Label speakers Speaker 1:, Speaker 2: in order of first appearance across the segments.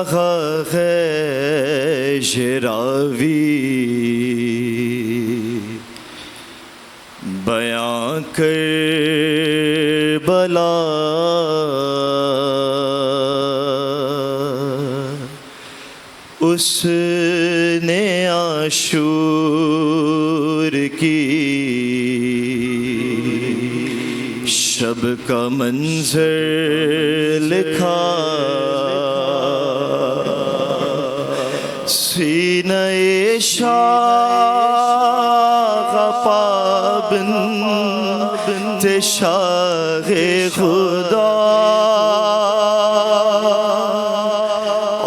Speaker 1: رہا ہے یہ راوی بیاں کربلا، اس نے عاشور کی شب کا منظر لکھا، سینہ شاہ پابند شاہ خدا،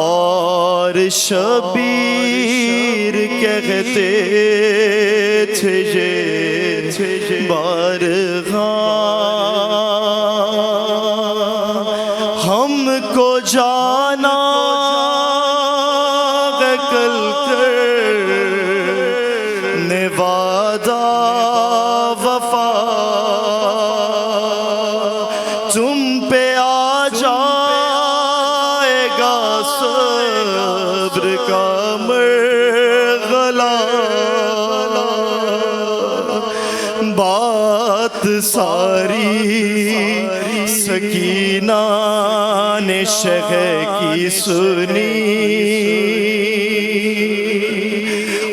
Speaker 1: اور شبیر کہتے تھے یہ بارگاہ، ہم کو جانا کل کرنے وعدہ وفا، تم پہ آ جائے گا صبر کا مرغلہ، بات ساری سکینہ نے شہر کی سنی،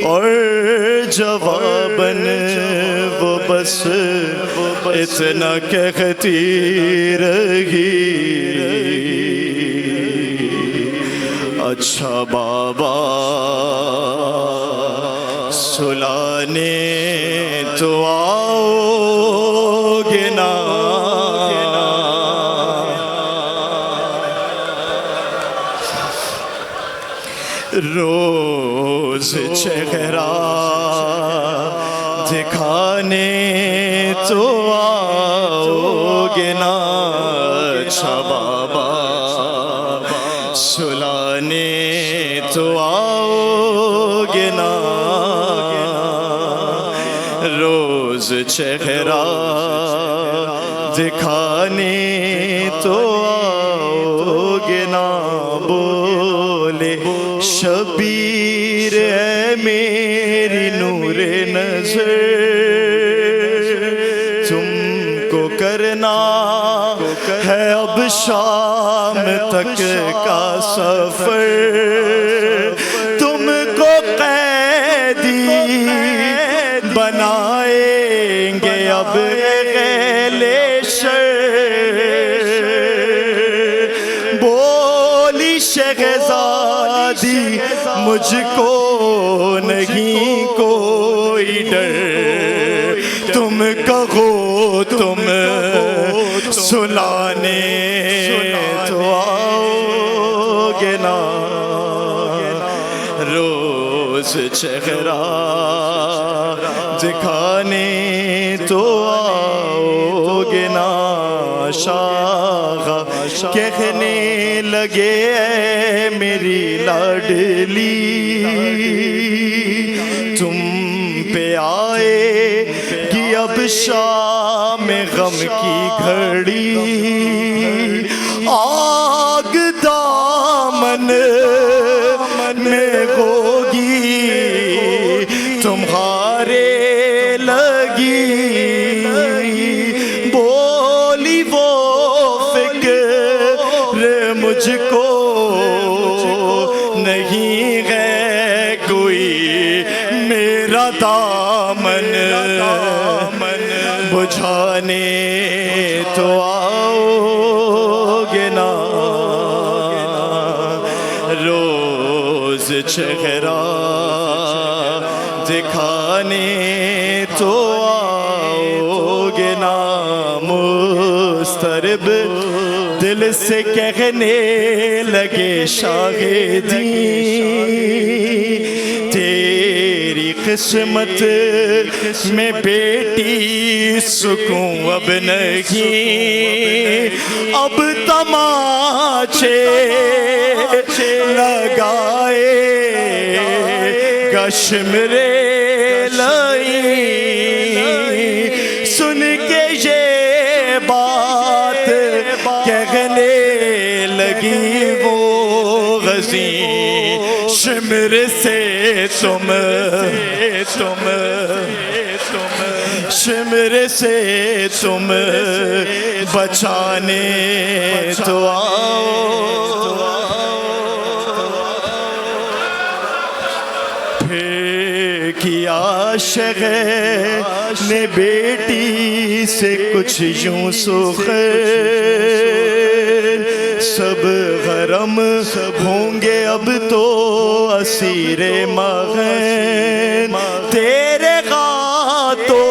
Speaker 1: اور جواباً وہ بس اتنا کہتی رہی، اچھا بابا سلانے تو آؤ گے نا، روز چہرہ دکھانے تو آؤ گے نا، اچھا بابا سلانے تو آؤ گے نا، روز چہرہ دکھانے تو آؤ گے نا، بولے شبیر ہے میری نور نظر، تم کو کرنا ہے اب شام تک کا سفر، تم کو قیدی بنائیں گے اب اہل شر، بولی شہزادی مجھ کو نہیں کوئی ڈر، تم کہو تم سلانے تو آؤ گے نا، روز چہرہ دکھانے تو آؤ گے نا، شاہ کہنے لگے اے میری لاڈلی، تم پہ آئے گی اب شام غم کی گھڑی، آگ دامن میں ہوگی تمہارے لگی، بولی وہ فکر مجھ کو نہیں ہے کوئی، میرا دامن بجھانے تو آؤ گے نا، روز چہرہ دکھانے تو آؤ گے نا، مضطرب دل سے کہنے لگے شاہدین، تیری قسمت میں بیٹی سکون اب نہیں، اب تماچے لگائے کشمرے لائی، سن کے یہ بات کہنے لگی وہ غزیں شمر سے تم شمر سے تم بچانے تو آؤ کیا شغیر نے بیٹی سے کچھ یوں سخن سب غرم ہوں گے اب تو اسیر مغن تیرے غاتوں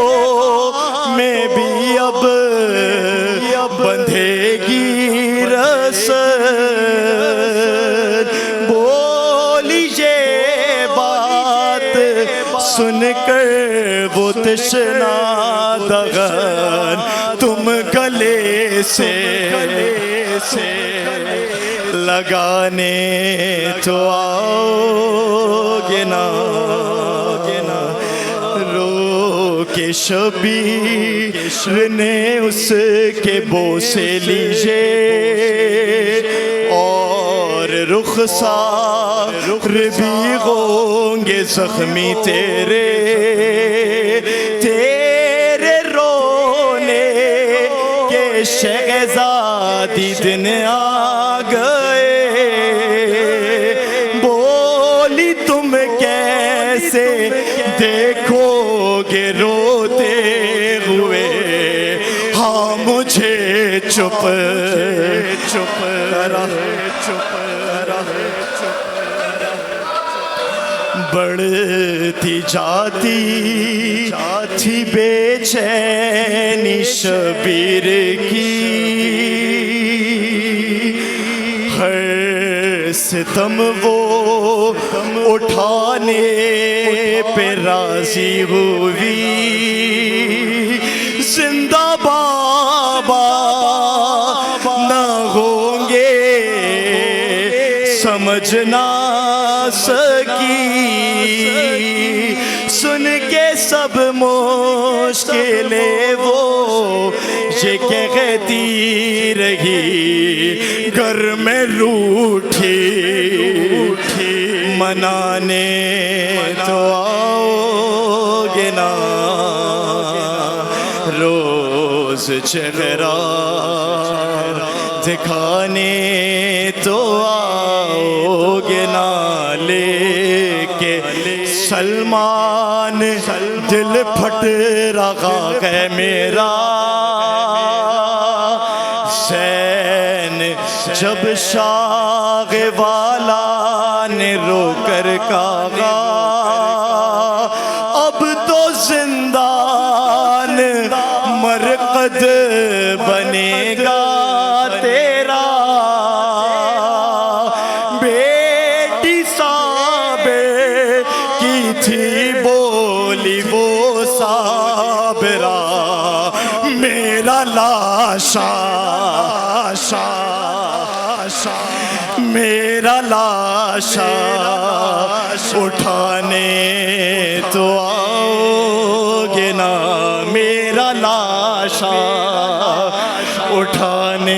Speaker 1: میں بھی اب بندھے گی رسد بولی یہ بات سن کر وہ تشنا دغن تم گلے سے لگانے تو آؤ گے نا رو کے شبیر نے اس کے بوسے لیجے اور رخسار بھی ہوں گے زخمی تیرے رونے کے شہزادی دن آ گئے بولی تم کیسے دیکھو گے روتے ہوئے ہاں مجھے چپ بڑھتی جاتی تھی بے چینی شبیر کی ہر ستم وہ اٹھانے پہ راضی ہوئی زندہ بابا نہ ہوں گے سمجھ نہ سکی سن کے سب مشکلیں وہ یہ کہتی رہی گھر میں روٹھی منانے تو آؤ گے نا روز چہرہ دکھانے تو آؤ گے نا لے کے سلمان دل پھٹ رہا ہے میرا حسین جب شاہ والا نے رو کر کہا اب تو زندان مرقد بنے گا تیرا بیٹی صابر کی تھی بولی وہ صابرہ میرا لاشا میرا لاشا اٹھانے تو آؤ گے نا میرا لاشا اٹھانے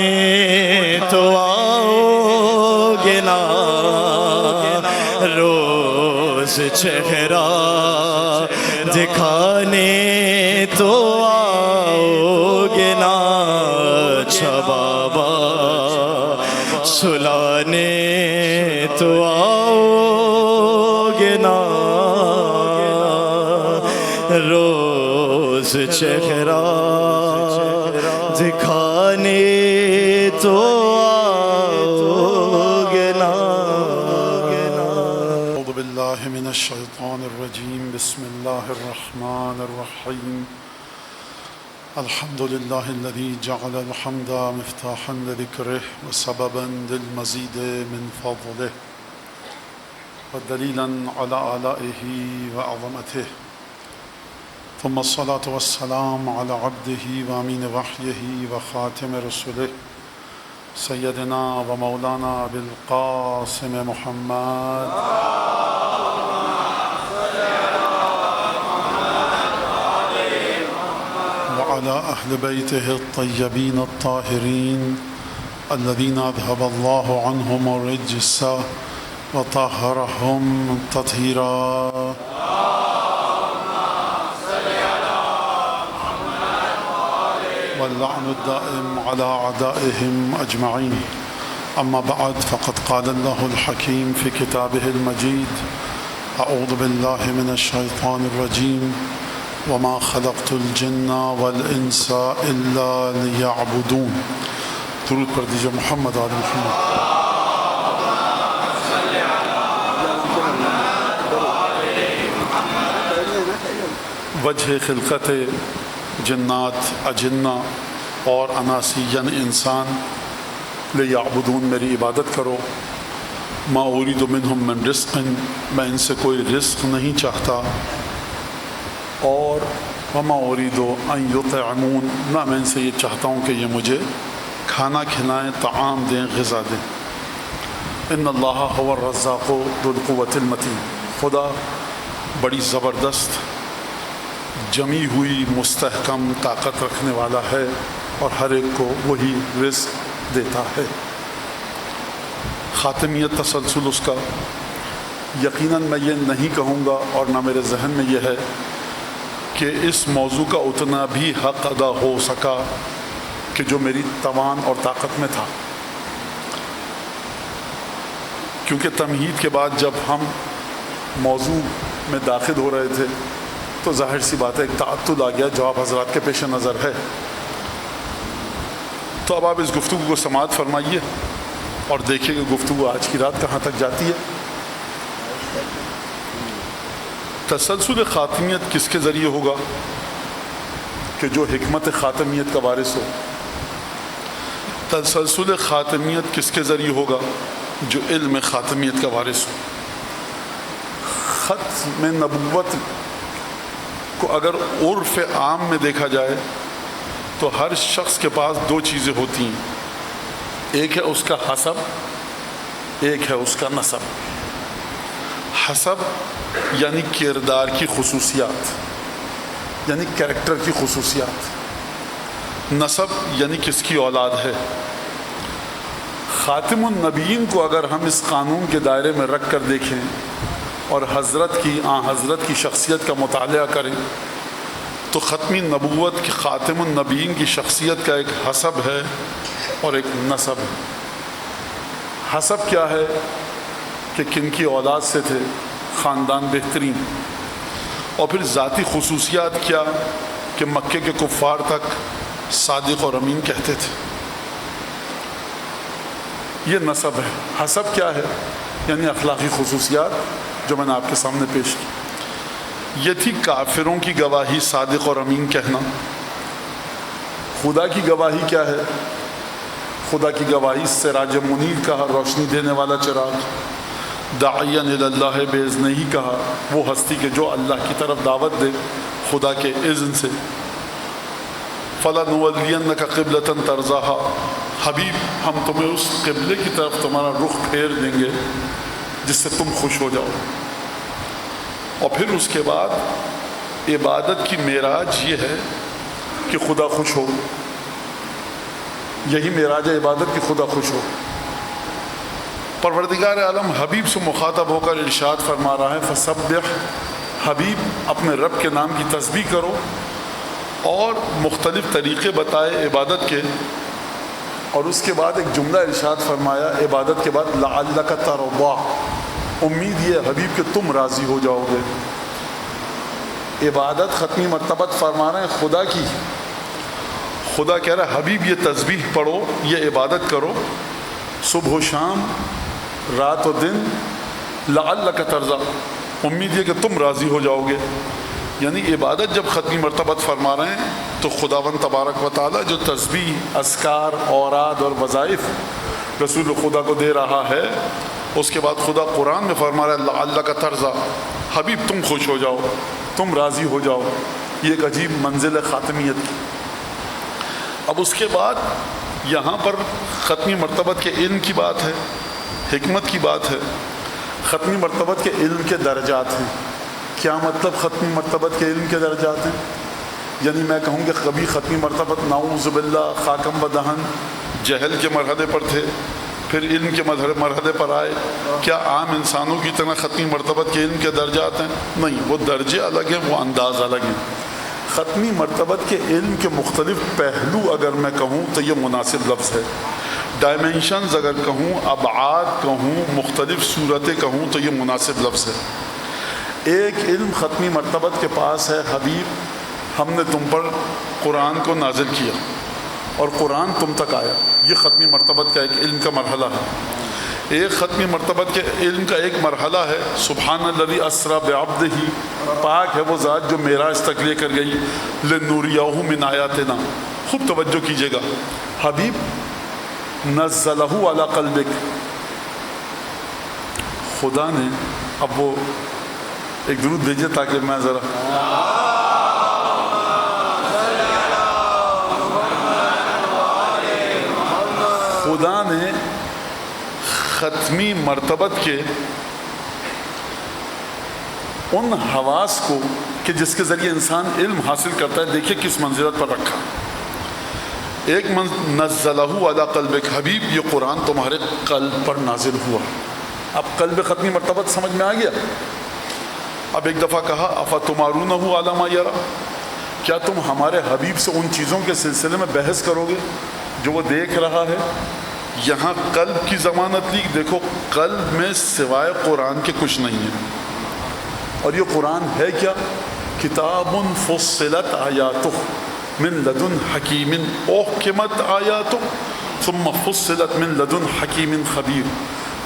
Speaker 1: تو آؤ گے نا روز چہرہ دکھانے تو آؤ گے نا اچھا بابا سلانے تو آؤ گے نا روز چہرہ دکھانے تو آؤ گے نا
Speaker 2: اعوذ باللہ من الشیطان الرجیم بسم اللہ الرحمن الرحیم الحمد لله الذي جعل الحمد مفتاحا لذكره وسببا للمزيد من فضله ودليلا على آلائه وعظمته ثم الصلاة والسلام على عبده وأمين وحيه وخاتم رسله سيدنا ومولانا بالقاسم محمد وعلى أهل بيته الطيبين الطاهرين الذين أذهب الله عنهم الرجس وطهرهم تطهيرا. واللعن الدائم على أعدائهم أجمعين. أما بعد، فقد قال الله الحكيم في كتابه المجيد: أعوذ بالله من الشيطان الرجيم وما خلقت الجن والإنس إلا ليعبدون. درود پر دیجئے محمد آل محمد. وجہ خلقت جنات اجنہ اور اناسی یعنی انسان لیعبدون، میری عبادت کرو. ما اريد منهم من رزق، میں ان سے کوئی رزق نہیں چاہتا. اور وما اريد ان يطعمون، نہ میں ان سے یہ چاہتا ہوں کہ یہ مجھے کھانا کھلائیں، طعام دیں، غذا دیں. ان اللہ هو الرزاق ذو القوة المتین، خدا بڑی زبردست جمی ہوئی مستحکم طاقت رکھنے والا ہے اور ہر ایک کو وہی رزق دیتا ہے. خاتمیت تسلسل اس کا یقیناً میں یہ نہیں کہوں گا اور نہ میرے ذہن میں یہ ہے کہ اس موضوع کا اتنا بھی حق ادا ہو سکا کہ جو میری توان اور طاقت میں تھا، کیونکہ تمہید کے بعد جب ہم موضوع میں داخل ہو رہے تھے تو ظاہر سی بات ہے ایک تعطل آ گیا، جواب حضرات کے پیش نظر ہے. تو اب آپ اس گفتگو کو سماعت فرمائیے اور دیکھیے کہ گفتگو آج کی رات کہاں تک جاتی ہے. تسلسل خاتمیت کس کے ذریعے ہوگا؟ کہ جو حکمت خاتمیت کا وارث ہو. تسلسل خاتمیت کس کے ذریعے ہوگا؟ جو علم خاتمیت کا وارث ہو. ختم نبوت کو اگر عرف عام میں دیکھا جائے تو ہر شخص کے پاس دو چیزیں ہوتی ہیں، ایک ہے اس کا حسب، ایک ہے اس کا نسب. حسب یعنی کردار کی خصوصیات، یعنی کریکٹر کی خصوصیات. نسب یعنی کس کی اولاد ہے. خاتم النبیین کو اگر ہم اس قانون کے دائرے میں رکھ کر دیکھیں اور حضرت کی شخصیت کا مطالعہ کریں تو ختمی نبوت کی خاتم النبیین کی شخصیت کا ایک حسب ہے اور ایک نسب ہے. حسب کیا ہے کہ کن کی اولاد سے تھے، خاندان بہترین. اور پھر ذاتی خصوصیات کیا کہ مکے کے کفار تک صادق اور امین کہتے تھے. یہ نسب ہے. حسب کیا ہے؟ یعنی اخلاقی خصوصیات جو میں نے آپ کے سامنے پیش کی. یہ تھی کافروں کی گواہی صادق اور امین کہنا. خدا کی گواہی کیا ہے؟ خدا کی گواہی سراج منیر کہا، روشنی دینے والا چراغ. داعیا الی اللہ باذنہ کہا، وہ ہستی کہ جو اللہ کی طرف دعوت دے خدا کے اذن سے. فلنولینک قبلۃ ترضاها، حبیب ہم تمہیں اس قبلے کی طرف تمہارا رخ پھیر دیں گے جس سے تم خوش ہو جاؤ. اور پھر اس کے بعد عبادت کی معراج یہ ہے کہ خدا خوش ہو. یہی معراج عبادت کی خدا خوش ہو. پروردگار عالم حبیب سے مخاطب ہو کر ارشاد فرما رہا ہے فسبح، حبیب اپنے رب کے نام کی تسبیح کرو اور مختلف طریقے بتائے عبادت کے. اور اس کے بعد ایک جملہ ارشاد فرمایا عبادت کے بعد لعلک ترضی، امید یہ حبیب کہ تم راضی ہو جاؤ گے. عبادت ختمی مرتبت فرما رہے ہیں خدا کی. خدا کہہ رہا ہے حبیب یہ تسبیح پڑھو، یہ عبادت کرو صبح و شام، رات و دن. لعلک ترضی، امید یہ کہ تم راضی ہو جاؤ گے. یعنی عبادت جب ختمی مرتبت فرما رہے ہیں تو خداوند تبارک و تعالیٰ جو تسبیح، اذکار، اوراد اور وظائف رسول خدا کو دے رہا ہے، اس کے بعد خدا قرآن میں فرما رہا ہے لعلک ترضی، حبیب تم خوش ہو جاؤ، تم راضی ہو جاؤ. یہ ایک عجیب منزل ہے خاتمیت کی. اب اس کے بعد یہاں پر ختمی مرتبت کے علم کی بات ہے، حکمت کی بات ہے. ختمی مرتبت کے علم کے درجات ہیں. کیا مطلب ختمی مرتبت کے علم کے درجات ہیں؟ یعنی میں کہوں کہ کبھی ختمی مرتبت نعوذ باللہ خاکم و دہن جہل کے مرحلے پر تھے، پھر علم کے مرحلے پر آئے. کیا عام انسانوں کی طرح ختمی مرتبت کے علم کے درجات ہیں؟ نہیں، وہ درجے الگ ہیں، وہ انداز الگ ہیں. ختمی مرتبت کے علم کے مختلف پہلو اگر میں کہوں تو یہ مناسب لفظ ہے. ڈائمینشنز اگر کہوں، ابعاد کہوں، مختلف صورتیں کہوں تو یہ مناسب لفظ ہے. ایک علم ختمی مرتبت کے پاس ہے، حبیب ہم نے تم پر قرآن کو نازل کیا اور قرآن تم تک آیا. یہ ختمی مرتبت کا ایک علم کا مرحلہ ہے. ایک ختمی مرتبت کے علم کا ایک مرحلہ ہے سبحان الذی اسری بعبدہ، پاک ہے وہ ذات جو معراج تک لے کر گئی، لنوریہ من آیاتنا. خوب توجہ کیجیے گا، حبیب نزلہ علی قلبک، خدا نے، اب وہ ایک درود بھیجیے تاکہ میں ذرا خدا نے ختمی مرتبت کے ان حواس کو کہ جس کے ذریعے انسان علم حاصل کرتا ہے، دیکھیے کس منزلت پر رکھا. ایک نزلہ علی قلبک، حبیب یہ قرآن تمہارے قلب پر نازل ہوا. اب قلب ختمی مرتبت سمجھ میں آ گیا. اب ایک دفعہ کہا افتمارونہ علی ما یری، کیا تم ہمارے حبیب سے ان چیزوں کے سلسلے میں بحث کرو گے جو وہ دیکھ رہا ہے. یہاں قلب کی ضمانت لی. دیکھو قلب میں سوائے قرآن کے کچھ نہیں ہے، اور یہ قرآن ہے کیا؟ کتاب فصلت آیاتہ من لدن حکیم احکمت آیاتہ ثم فصلت من لدن حکیم خبیر.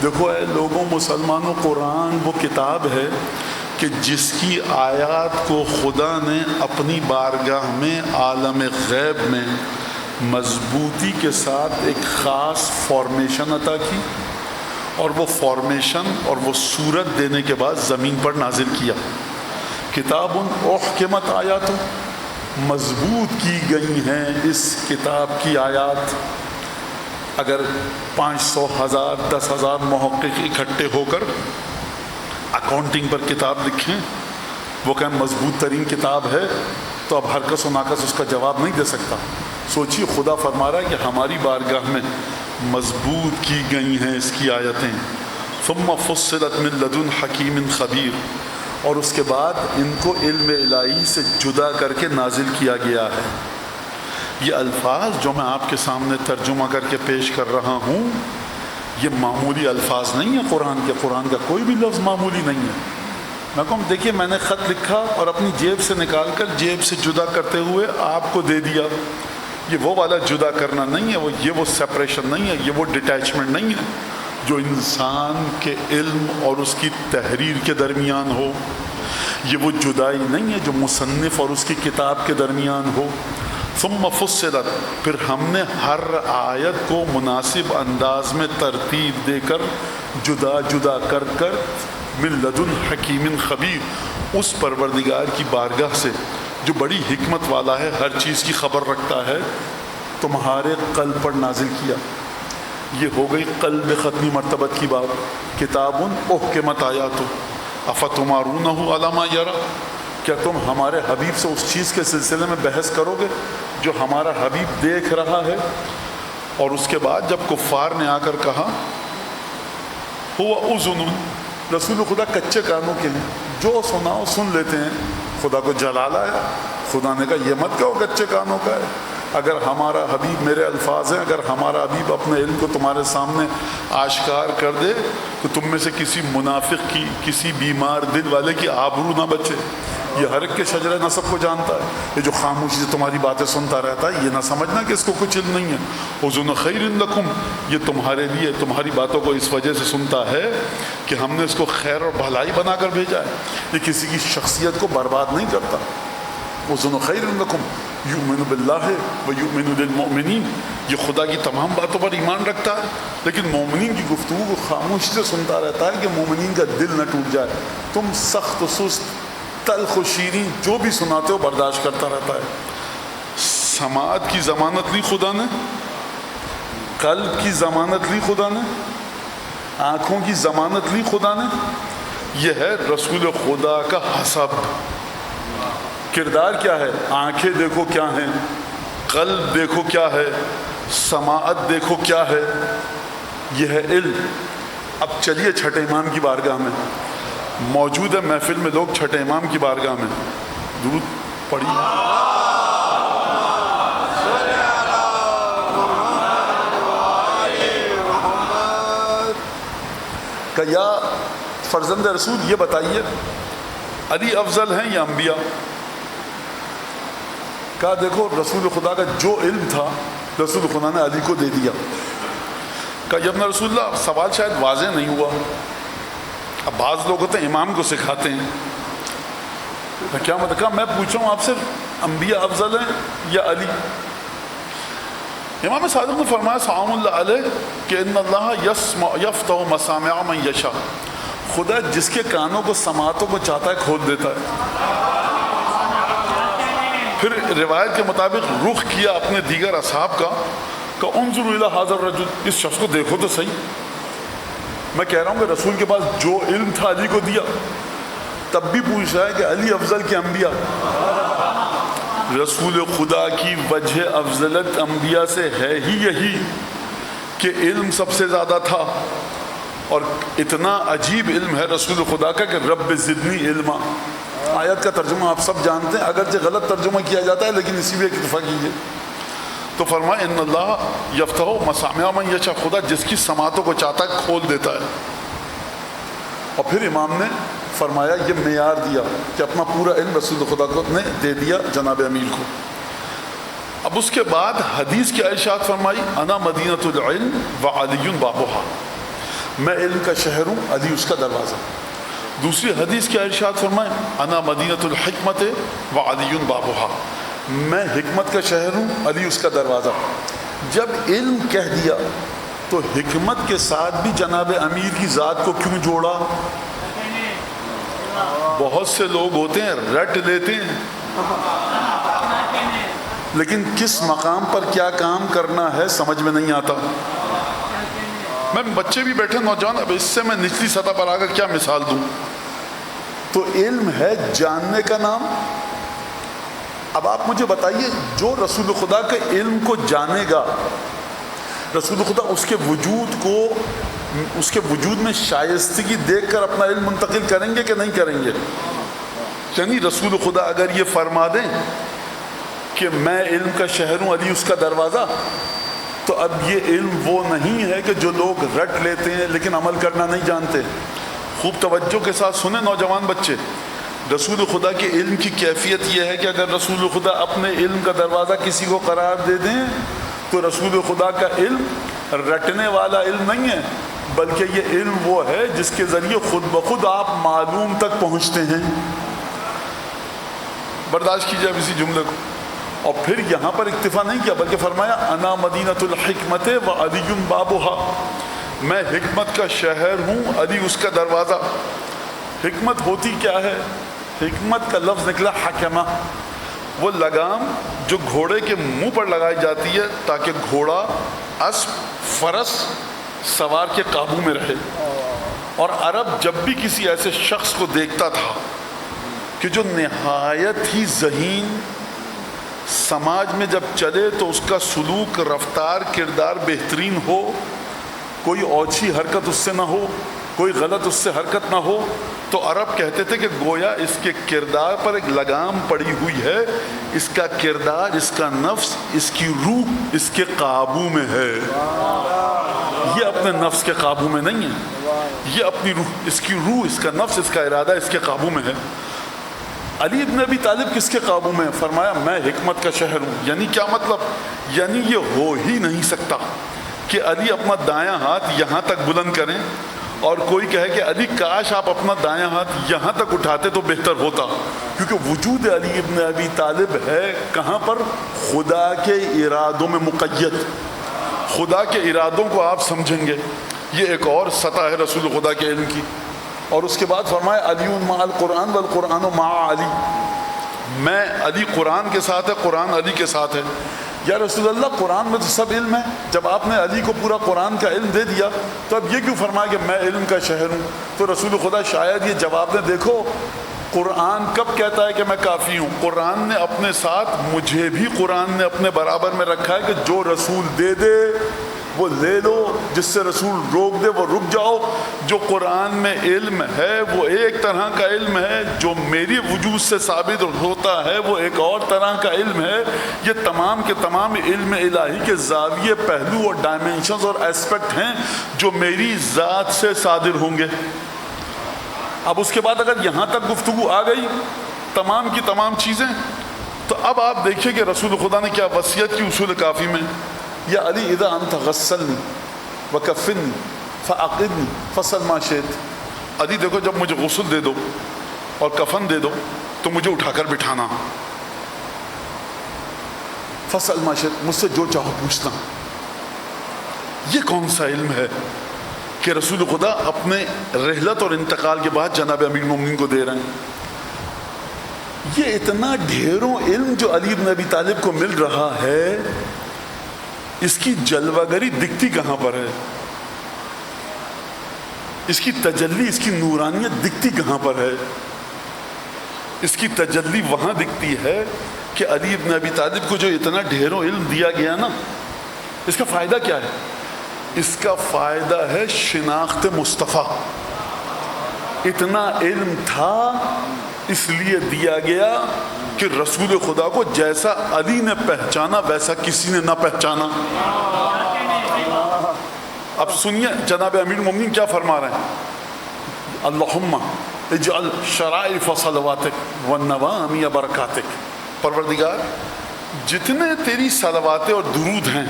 Speaker 2: دیکھو اے لوگوں، مسلمانوں، قرآن وہ کتاب ہے کہ جس کی آیات کو خدا نے اپنی بارگاہ میں عالم غیب میں مضبوطی کے ساتھ ایک خاص فارمیشن عطا کی، اور وہ فارمیشن اور وہ صورت دینے کے بعد زمین پر نازل کیا. کتاب احکمت آیات، مضبوط کی گئی ہیں اس کتاب کی آیات. اگر 500 1000 10,000 محقق اکٹھے ہو کر اکاؤنٹنگ پر کتاب لکھیں، وہ کہیں مضبوط ترین کتاب ہے، تو اب ہر کس و ناکس اس کا جواب نہیں دے سکتا. سوچیے خدا فرما رہا ہے کہ ہماری بارگاہ میں مضبوط کی گئی ہیں اس کی آیتیں. ثم فصلت من لدن حکیم خبیر، اور اس کے بعد ان کو علم الہی سے جدا کر کے نازل کیا گیا ہے. یہ الفاظ جو میں آپ کے سامنے ترجمہ کر کے پیش کر رہا ہوں، یہ معمولی الفاظ نہیں ہیں قرآن کے. قرآن کا کوئی بھی لفظ معمولی نہیں ہے. میں کہوں دیکھیے میں نے خط لکھا اور اپنی جیب سے نکال کر جیب سے جدا کرتے ہوئے آپ کو دے دیا. یہ وہ والا جدا کرنا نہیں ہے، یہ وہ سیپریشن نہیں ہے، یہ وہ ڈیٹیچمنٹ نہیں ہے جو انسان کے علم اور اس کی تحریر کے درمیان ہو. یہ وہ جدائی نہیں ہے جو مصنف اور اس کی کتاب کے درمیان ہو. ثم فصلت، پھر ہم نے ہر آیت کو مناسب انداز میں ترتیب دے کر جدا جدا کر کر من لدن حکیم خبیر، اس پروردگار کی بارگاہ سے جو بڑی حکمت والا ہے، ہر چیز کی خبر رکھتا ہے، تمہارے قلب پر نازل کیا. یہ ہو گئی قلب ختمی مرتبت کی بات. کتاب احکمت آیاتہ افتمارونہ علی ما یری، کیا تم ہمارے حبیب سے اس چیز کے سلسلے میں بحث کرو گے جو ہمارا حبیب دیکھ رہا ہے. اور اس کے بعد جب کفار نے آ کر کہا ہوا اذن، رسول خدا کچے کانوں کے ہیں، جو سناؤ سن لیتے ہیں. خدا کو جلال آیا. خدا نے کہا یہ مت کہو کچے کانوں کا ہے. اگر ہمارا حبیب، میرے الفاظ ہیں، اگر ہمارا حبیب اپنے علم کو تمہارے سامنے آشکار کر دے تو تم میں سے کسی منافق کی، کسی بیمار دل والے کی آبرو نہ بچے. یہ ہر ایک کے شجرہ نسب کو جانتا ہے. یہ جو خاموشی سے تمہاری باتیں سنتا رہتا ہے، یہ نہ سمجھنا کہ اس کو کچھ علم نہیں ہے. اذن خیر لکم، یہ تمہارے لیے، تمہاری باتوں کو اس وجہ سے سنتا ہے کہ ہم نے اس کو خیر اور بھلائی بنا کر بھیجا ہے. یہ کسی کی شخصیت کو برباد نہیں کرتا. اذن خیر لکم یؤمن باللہ ویؤمن للمؤمنین، یہ خدا کی تمام باتوں پر ایمان رکھتا ہے، لیکن مومنین کی گفتگو کو خاموشی سے سنتا رہتا ہے کہ مومنین کا دل نہ ٹوٹ جائے. تم سخت و سست، تلخ و شیریں جو بھی سناتے ہو برداشت کرتا رہتا ہے. سماعت کی ضمانت لی خدا نے، قلب کی ضمانت لی خدا نے، آنکھوں کی ضمانت لی خدا نے. یہ ہے رسول خدا کا حسب. کردار کیا ہے؟ آنکھیں دیکھو کیا ہیں، قلب دیکھو کیا ہے، سماعت دیکھو کیا ہے. یہ ہے علم. اب چلیے چھٹے امام کی بارگاہ میں. موجود ہے محفل میں لوگ چھٹے امام کی بارگاہ میں. درود پڑھیے. کہ یا فرزند رسول یہ بتائیے علی افضل ہیں یا انبیاء؟ کہا دیکھو رسول خدا کا جو علم تھا رسول خدا نے علی کو دے دیا. کہا یا ابن رسول اللہ سوال شاید واضح نہیں ہوا. اب بعض لوگ ہوتے ہیں امام کو سکھاتے ہیں. کیا مطلب؟ کہا میں پوچھا ہوں آپ سے انبیاء افضل ہیں یا علی؟ امام صادق نے فرمایا سلام اللہ علیہ کہ ان اللہ یفتح مسامع من یشاء. خدا جس کے کانوں کو سماعتوں کو چاہتا ہے کھول دیتا ہے. پھر روایت کے مطابق رخ کیا اپنے دیگر اصحاب کا کہ انظروا الی ھذا الرجل، اس شخص کو دیکھو تو صحیح. میں کہہ رہا ہوں کہ رسول کے پاس جو علم تھا علی کو دیا. تب بھی پوچھ رہا ہے کہ علی افضل کے انبیاء؟ رسول خدا کی وجہ افضلت انبیاء سے ہے ہی یہی کہ علم سب سے زیادہ تھا. اور اتنا عجیب علم ہے رسول خدا کا کہ رب زدنی علما. آیت کا ترجمہ آپ سب جانتے ہیں، اگرچہ غلط ترجمہ کیا جاتا ہے لیکن اسی بھی اکتفا کیجیے. تو فرمایا ان اللہ یفتح مسامع من یشاء، خدا جس کی سماعتوں کو چاہتا ہے کھول دیتا ہے. اور پھر امام نے فرمایا یہ معیار دیا کہ اپنا پورا علم رسول خدا کو نے دے دیا جناب امیر کو. اب اس کے بعد حدیث کی ارشاد فرمائی انا مدینۃ العلم وعلی بابھا، میں علم کا شہر ہوں علی اس کا دروازہ. دوسری حدیث کی ارشاد فرمائے انا مدینۃ الحکمت وعلی بابھا، میں حکمت کا شہر ہوں علی اس کا دروازہ. جب علم کہہ دیا تو حکمت کے ساتھ بھی جناب امیر کی ذات کو کیوں جوڑا؟ بہت سے لوگ ہوتے ہیں رٹ لیتے ہیں لیکن کس مقام پر کیا کام کرنا ہے سمجھ میں نہیں آتا. میں بچے بھی بیٹھے نوجوان، اب اس سے میں نچلی سطح پر آ کر کیا مثال دوں. تو علم ہے جاننے کا نام. اب آپ مجھے بتائیے جو رسول خدا کے علم کو جانے گا، رسول خدا اس کے وجود میں شائستگی دیکھ کر اپنا علم منتقل کریں گے کہ نہیں کریں گے؟ یعنی رسول خدا اگر یہ فرما دیں کہ میں علم کا شہر ہوں علی اس کا دروازہ، تو اب یہ علم وہ نہیں ہے کہ جو لوگ رٹ لیتے ہیں لیکن عمل کرنا نہیں جانتے. خوب توجہ کے ساتھ سنیں نوجوان بچے. رسول خدا کے علم کی کیفیت یہ ہے کہ اگر رسول خدا اپنے علم کا دروازہ کسی کو قرار دے دیں تو رسول خدا کا علم رٹنے والا علم نہیں ہے، بلکہ یہ علم وہ ہے جس کے ذریعے خود بخود آپ معلوم تک پہنچتے ہیں. برداشت کیجیے اب اسی جملے کو. اور پھر یہاں پر اکتفا نہیں کیا بلکہ فرمایا انا مدینۃ الحکمت وعلی بابھا، میں حکمت کا شہر ہوں علی اس کا دروازہ. حکمت ہوتی کیا ہے؟ حکمت کا لفظ نکلا حکمہ، وہ لگام جو گھوڑے کے منہ پر لگائی جاتی ہے تاکہ گھوڑا، اسب، فرس سوار کے قابو میں رہے. اور عرب جب بھی کسی ایسے شخص کو دیکھتا تھا کہ جو نہایت ہی ذہین، سماج میں جب چلے تو اس کا سلوک، رفتار، کردار بہترین ہو، کوئی اوچھی حرکت اس سے نہ ہو، کوئی غلط اس سے حرکت نہ ہو، تو عرب کہتے تھے کہ گویا اس کے کردار پر ایک لگام پڑی ہوئی ہے، اس کا کردار، اس کا نفس، اس کی روح اس کے قابو میں ہے. یہ اپنے نفس کے قابو میں نہیں ہے، یہ اپنی روح، اس کی روح، اس کا نفس، اس کا ارادہ اس کے قابو میں ہے. علی ابن ابی طالب کس کے قابو میں؟ فرمایا میں حکمت کا شہر ہوں. یعنی کیا مطلب؟ یعنی یہ ہو ہی نہیں سکتا کہ علی اپنا دایاں ہاتھ یہاں تک بلند کریں اور کوئی کہے کہ علی کاش آپ اپنا دایاں ہاتھ یہاں تک اٹھاتے تو بہتر ہوتا. کیونکہ وجود علی ابن ابی طالب ہے کہاں پر؟ خدا کے ارادوں میں مقید. خدا کے ارادوں کو آپ سمجھیں گے. یہ ایک اور سطح ہے رسول خدا کے علم کی. اور اس کے بعد فرمایا علی مع القرآن والقرآن مع علی، میں علی قرآن کے ساتھ ہے، قرآن علی کے ساتھ ہے. یا رسول اللہ قرآن میں تو سب علم ہے، جب آپ نے علی کو پورا قرآن کا علم دے دیا تو اب یہ کیوں فرمایا کہ میں علم کا شہر ہوں؟ تو رسول خدا شاید یہ جواب دے، دیکھو قرآن کب کہتا ہے کہ میں کافی ہوں؟ قرآن نے اپنے ساتھ مجھے بھی قرآن نے اپنے برابر میں رکھا ہے کہ جو رسول دے دے
Speaker 3: وہ لے لو، جس سے رسول روک دے وہ رک جاؤ۔ جو قرآن میں علم ہے وہ ایک طرح کا علم ہے، جو میری وجود سے ثابت ہوتا ہے وہ ایک اور طرح کا علم ہے۔ یہ تمام کے تمام علم الہی کے زاویے، پہلو اور ڈائمنشنز اور ایسپیکٹ ہیں جو میری ذات سے صادر ہوں گے۔ اب اس کے بعد اگر یہاں تک گفتگو آ گئی تمام کی تمام چیزیں، تو اب آپ دیکھیے کہ رسول خدا نے کیا وصیت کی اصول کافی میں، یا علی اذا انت غسلنی وکفنی فعقدنی فصل ما شئت، علی دیکھو جب مجھے غسل دے دو اور کفن دے دو تو مجھے اٹھا کر بٹھانا، فصل ما شئت، مجھ سے جو چاہو پوچھنا۔ یہ کون سا علم ہے کہ رسول خدا اپنے رحلت اور انتقال کے بعد جناب امیر المومنین کو دے رہے ہیں؟ یہ اتنا ڈھیروں علم جو علی بن ابی طالب کو مل رہا ہے، اس کی جلوہ گری دکھتی کہاں پر ہے؟ اس کی تجلی، اس کی نورانیت دکھتی کہاں پر ہے؟ اس کی تجلی وہاں دکھتی ہے کہ علی بن ابی طالب کو جو اتنا ڈھیروں علم دیا گیا نا، اس کا فائدہ کیا ہے؟ اس کا فائدہ ہے شناخت مصطفیٰ۔ اتنا علم تھا اس لیے دیا گیا کہ رسول خدا کو جیسا علی نے پہچانا ویسا کسی نے نہ پہچانا۔ اب سنیے جناب امیر المومنین کیا فرما رہے ہیں، اللہم اجعل شرائف صلواتک والنوامی برکاتک، پروردگار جتنے تیری صلواتیں اور درود ہیں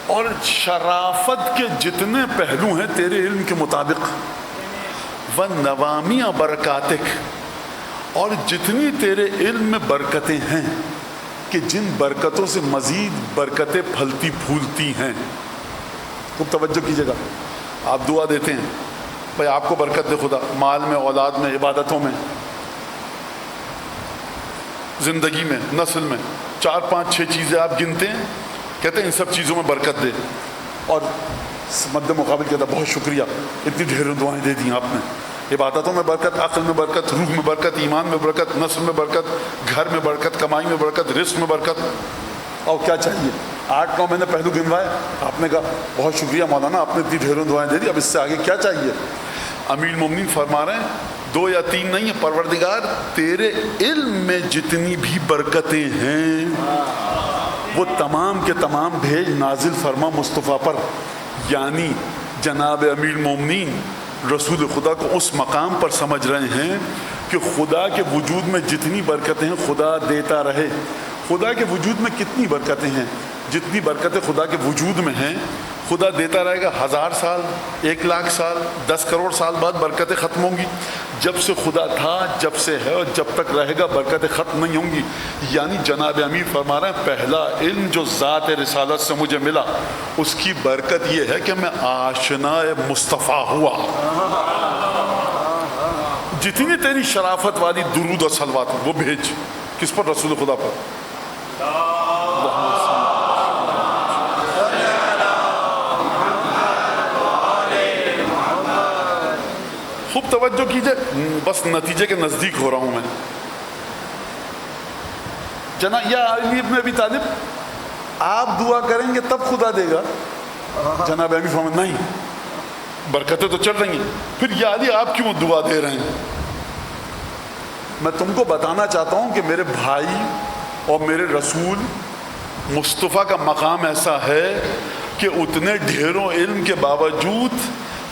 Speaker 3: اور شرافت کے جتنے پہلو ہیں تیرے علم کے مطابق، والنوامی برکاتک، اور جتنی تیرے علم میں برکتیں ہیں کہ جن برکتوں سے مزید برکتیں پھلتی پھولتی ہیں۔ خوب توجہ کیجیے گا، آپ دعا دیتے ہیں بھائی آپ کو برکت دے خدا، مال میں، اولاد میں، عبادتوں میں، زندگی میں، نسل میں، 4 5 6 چیزیں آپ گنتے ہیں، کہتے ہیں ان سب چیزوں میں برکت دے، اور مد مقابل کہتا بہت شکریہ اتنی ڈھیروں دعائیں دے دی آپ نے، عبادتوں میں برکت، عقل میں برکت، روح میں برکت، ایمان میں برکت، نسل میں برکت، گھر میں برکت، کمائی میں برکت، رزق میں برکت، اور کیا چاہیے؟ 8 9 میں نے پہلو گنوائے، آپ نے کہا بہت شکریہ مولانا آپ نے اتنی ڈھیروں دعائیں دے دی، اب اس سے آگے کیا چاہیے؟ امیر المومنین فرما رہے ہیں 2 یا 3 نہیں، پروردگار تیرے علم میں جتنی بھی برکتیں ہیں وہ تمام کے تمام بھیج نازل فرما مصطفیٰ پر۔ یعنی جناب امیر المومنین رسول خدا کو اس مقام پر سمجھ رہے ہیں کہ خدا کے وجود میں جتنی برکتیں ہیں خدا دیتا رہے۔ خدا کے وجود میں کتنی برکتیں ہیں؟ جتنی برکتیں خدا کے وجود میں ہیں خدا دیتا رہے گا۔ 1000 سال، 1 لاکھ سال، 10 کروڑ سال بعد برکتیں ختم ہوں گی۔ جب سے خدا تھا، جب سے ہے اور جب تک رہے گا برکتیں ختم نہیں ہوں گی۔ یعنی جناب امیر فرما رہے ہیں پہلا علم جو ذات رسالت سے مجھے ملا اس کی برکت یہ ہے کہ میں آشنا مصطفیٰ ہوا۔ جتنی تیری شرافت والی درود و صلوات وہ بھیج، کس پر؟ رسول خدا پر۔ خوب توجہ کیجئے، بس نتیجے کے نزدیک ہو رہا ہوں میں۔ یا علی ابن ابی طالب آپ دعا کریں گے تب خدا دے گا؟ جناب امیر فرماتے نہیں، برکتیں تو چل رہی ہیں، پھر یا علی آپ کیوں دعا دے رہے ہیں؟ میں تم کو بتانا چاہتا ہوں کہ میرے بھائی اور میرے رسول مصطفیٰ کا مقام ایسا ہے کہ اتنے ڈھیروں علم کے باوجود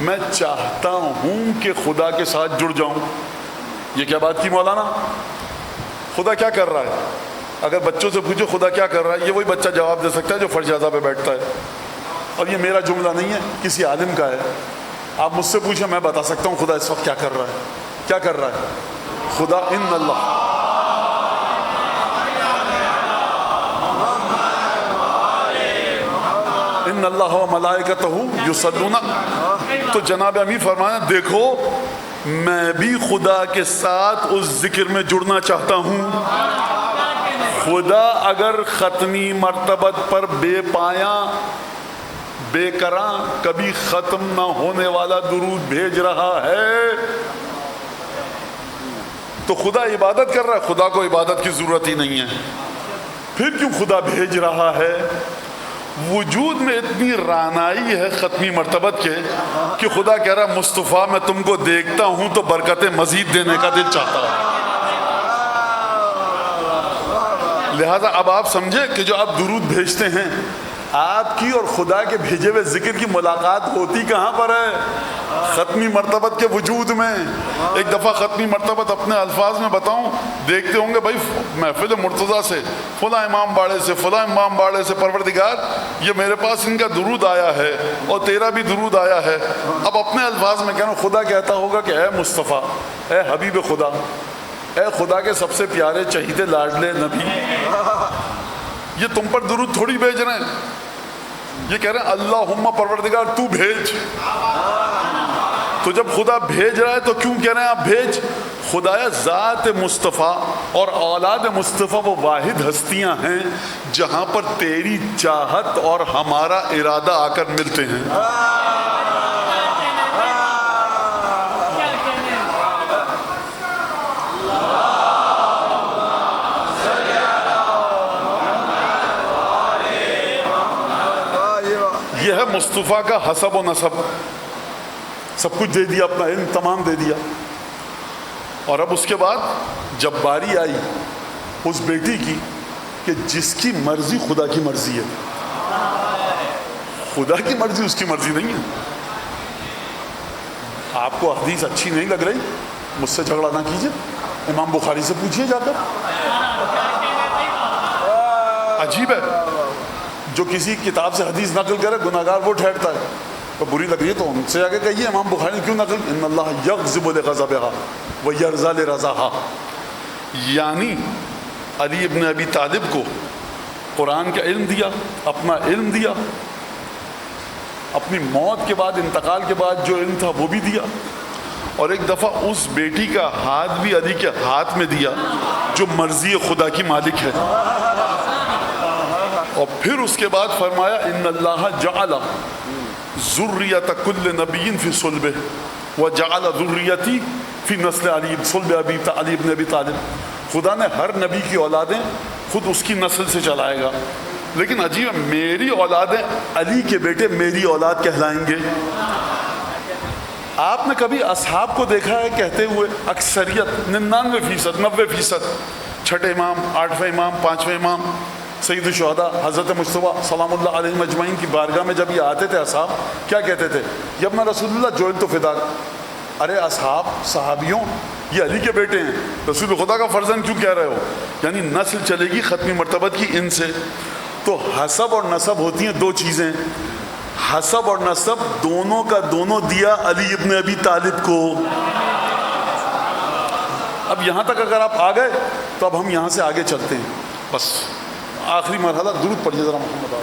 Speaker 3: میں چاہتا ہوں کہ خدا کے ساتھ جڑ جاؤں۔ یہ کیا بات کی مولانا؟ خدا کیا کر رہا ہے؟ اگر بچوں سے پوچھو خدا کیا کر رہا ہے، یہ وہی بچہ جواب دے سکتا ہے جو فرش اعضاء پہ بیٹھتا ہے، اور یہ میرا جملہ نہیں ہے، کسی عالم کا ہے۔ آپ مجھ سے پوچھیں میں بتا سکتا ہوں خدا اس وقت کیا کر رہا ہے۔ کیا کر رہا ہے خدا؟ ان اللہ و ملائکتہ یصلون۔ تو جناب امیر فرمایا دیکھو میں بھی خدا کے ساتھ اس ذکر میں جڑنا چاہتا ہوں۔ خدا اگر ختمی مرتبت پر بے پایاں بے کراں کبھی ختم نہ ہونے والا درود بھیج رہا ہے تو خدا عبادت کر رہا ہے، خدا کو عبادت کی ضرورت ہی نہیں ہے، پھر کیوں خدا بھیج رہا ہے؟ وجود میں اتنی رانائی ہے ختمی مرتبت کے کہ خدا کہہ رہا مصطفیٰ میں تم کو دیکھتا ہوں تو برکتیں مزید دینے کا دل چاہتا ہے. لہذا اب آپ سمجھے کہ جو آپ درود بھیجتے ہیں آپ کی اور خدا کے بھیجے ہوئے ذکر کی ملاقات ہوتی کہاں پر ہے؟ ختمی مرتبت کے وجود میں. ایک دفعہ ختمی مرتبت اپنے الفاظ میں بتاؤں, دیکھتے ہوں گے بھائی محفل مرتضیٰ سے فلاں امام باڑے سے فلاں امام باڑے سے, پروردگار یہ میرے پاس ان کا درود آیا ہے اور تیرا بھی درود آیا ہے. اب اپنے الفاظ میں کہنا, خدا کہتا ہوگا کہ اے مصطفیٰ, اے حبیب خدا, اے خدا کے سب سے پیارے چہیتے لاڈلے نبی, یہ تم پر درود تھوڑی بھیج رہے ہیں, یہ کہہ رہے ہیں اللہم پروردگار تو بھیج. تو جب خدا بھیج رہا ہے تو کیوں کہہ رہے ہیں آپ بھیج؟ خدایا ذات مصطفیٰ اور اولاد مصطفیٰ وہ واحد ہستیاں ہیں جہاں پر تیری چاہت اور ہمارا ارادہ آ کر ملتے ہیں. یہ ہے مصطفیٰ کا حسب و نسب. سب کچھ دے دیا, اپنا علم تمام دے دیا. اور اب اس کے بعد جب باری آئی اس بیٹی کی کہ جس کی مرضی خدا کی مرضی ہے, خدا کی مرضی اس کی مرضی نہیں ہے. آپ کو حدیث اچھی نہیں لگ رہی, مجھ سے جھگڑا نہ کیجئے, امام بخاری سے پوچھئے جا کر. عجیب ہے, جو کسی کتاب سے حدیث نقل کرے گناہگار وہ ٹھہرتا ہے. تو بری لگ رہی ہے تو ان سے آگے کہیے امام بخاری نے کیوں نقل, ان اللہ یغضب لغضبها ویرضی لرضاها. یعنی علی ابن ابی طالب کو قرآن کا علم دیا, اپنا علم دیا, اپنی موت کے بعد, انتقال کے بعد جو علم تھا وہ بھی دیا, اور ایک دفعہ اس بیٹی کا ہاتھ بھی علی کے ہاتھ میں دیا جو مرضی خدا کی مالک ہے. اور پھر اس کے بعد فرمایا ان اللہ جعل ذریۃ کل نبی فی صلبہ وجعل ذریتی فی نسل علی صلب علی ابن ابی طالب. خدا نے ہر نبی کی اولادیں خود اس کی نسل سے چلائے گا, لیکن عجیب ہے میری اولادیں علی کے بیٹے میری اولاد کہلائیں گے. آپ نے کبھی اصحاب کو دیکھا ہے کہتے ہوئے؟ اکثریت 99%, 90%, چھٹے امام, 8ویں امام, 5ویں امام, سید الشہداء حضرت مصطفیٰ سلام اللہ علیہ مجمعین کی بارگاہ میں جب یہ آتے تھے اصحاب, کیا کہتے تھے؟ یہ اپنا رسول اللہ جوئل تو فداک. ارے اصحاب, صحابیوں, یہ علی کے بیٹے ہیں, رسول خدا کا فرزند کیوں کہہ رہے ہو؟ یعنی نسل چلے گی ختمی مرتبت کی ان سے. تو حسب اور نسب ہوتی ہیں دو چیزیں. حسب اور نسب دونوں کا دونوں دیا علی ابن ابی طالب کو. اب یہاں تک اگر آپ آ گئے تو اب ہم یہاں سے آگے چلتے ہیں. بس آخری مرحلہ درود پڑھیے ذرا محمد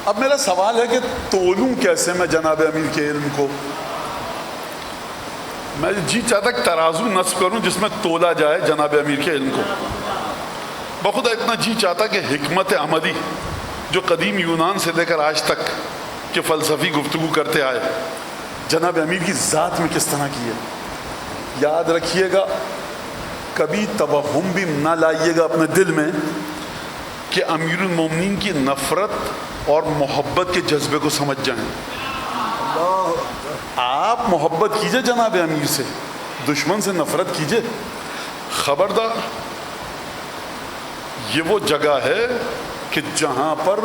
Speaker 3: اب میرا سوال ہے کہ تولوں کیسے میں جناب امیر کے علم کو؟ میں جی چاہتا کہ ترازو نصب کروں جس میں تولا جائے جناب امیر کے علم کو. بخدا اتنا جی چاہتا کہ حکمت عملی جو قدیم یونان سے لے کر آج تک کے فلسفی گفتگو کرتے آئے جناب امیر کی ذات میں کس طرح کی ہے. یاد رکھیے گا, کبھی توہم بھی نہ لائیے گا اپنے دل میں کہ امیر المومنین کی نفرت اور محبت کے جذبے کو سمجھ جائیں. آپ محبت کیجئے جناب امیر سے, دشمن سے نفرت کیجئے. خبردار, یہ وہ جگہ ہے کہ جہاں پر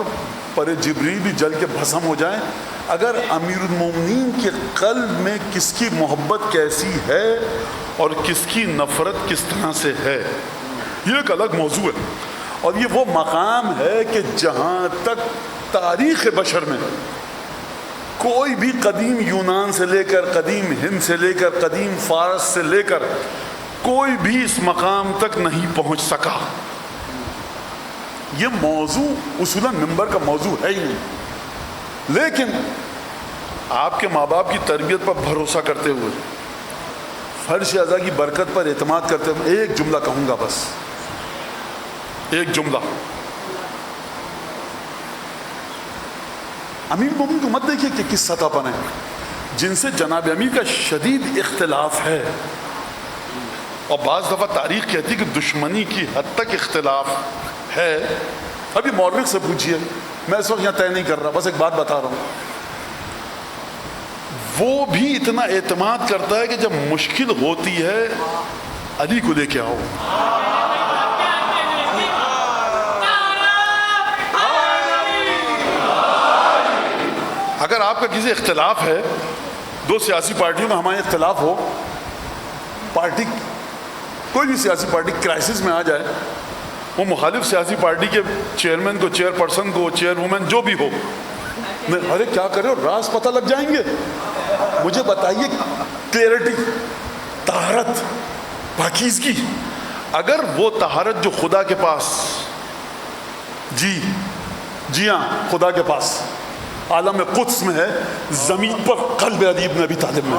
Speaker 3: جبریل بھی جل کے بھسم ہو جائیں. اگر امیر المومنین کے قلب میں کس کی محبت کیسی ہے اور کس کی نفرت کس طرح سے ہے, یہ ایک الگ موضوع ہے. اور یہ وہ مقام ہے کہ جہاں تک تاریخ بشر میں کوئی بھی قدیم یونان سے لے کر, قدیم ہند سے لے کر, قدیم فارس سے لے کر کوئی بھی اس مقام تک نہیں پہنچ سکا. یہ موضوع اصولاً ممبر کا موضوع ہے ہی نہیں, لیکن آپ کے ماں باپ کی تربیت پر بھروسہ کرتے ہوئے, فرش اعضاء کی برکت پر اعتماد کرتے ہوئے ایک جملہ کہوں گا بس. ایک جملہ. امیر المومنین کی امت دیکھیے کہ کس سطح پر ہے، جن سے جناب امیر کا شدید اختلاف ہے. اور بعض دفعہ تاریخ کہتی ہے کہ دشمنی کی حد تک اختلاف ہے. ابھی مورخ سے پوچھیے، میں اس وقت یہاں طے نہیں کر رہا، بس ایک بات بتا رہا ہوں. وہ بھی اتنا اعتماد کرتا ہے کہ جب مشکل ہوتی ہے علی کو لے کے آؤ. اگر آپ کا کسی اختلاف ہے، دو سیاسی پارٹیوں میں ہمارا اختلاف ہو، پارٹی کوئی بھی سیاسی پارٹی کرائسس میں آ جائے، وہ مخالف سیاسی پارٹی کے چیئرمین کو، چیئر پرسن کو، چیئر وومن جو بھی ہو، ارے کیا کرے ہو، راز پتہ لگ جائیں گے، مجھے بتائیے کلیئرٹی، طہارت، پاکیزگی. اگر وہ طہارت جو خدا کے پاس، جی ہاں خدا کے پاس عالم قدس میں ہے، زمین پر قلب علی بن ابی طالب میں.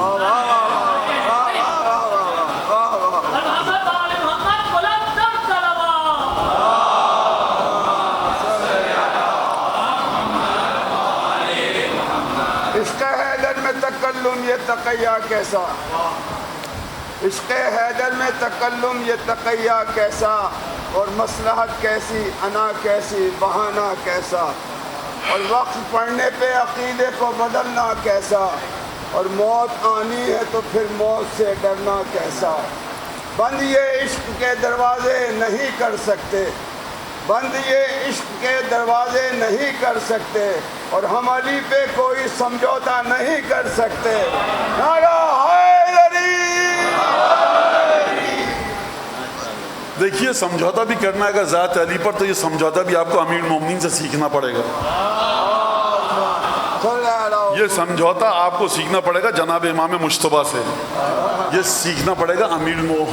Speaker 4: عشق حیدر میں تکلم یہ تقیہ کیسا، عشق حیدر میں تکلم یہ تقیہ کیسا، اور مصلحت کیسی، انا کیسی، بہانہ کیسا، اور وقت پڑھنے پہ عقیدے کو بدلنا کیسا، اور موت آنی ہے تو پھر موت سے ڈرنا کیسا. بند یہ عشق کے دروازے نہیں کر سکتے، بند یہ عشق کے دروازے نہیں کر سکتے، اور ہم علی پہ کوئی سمجھوتا نہیں کر سکتے. نعرہ حیدری.
Speaker 3: دیکھیے سمجھوتا بھی کرنا ہے اگر ذات علی پر، تو یہ سمجھوتا بھی آپ کو امیر المومنین سے سیکھنا پڑے گا. یہ سمجھوتا آپ کو سیکھنا پڑے گا جناب امام مجتبیٰ سے، یہ سیکھنا پڑے گا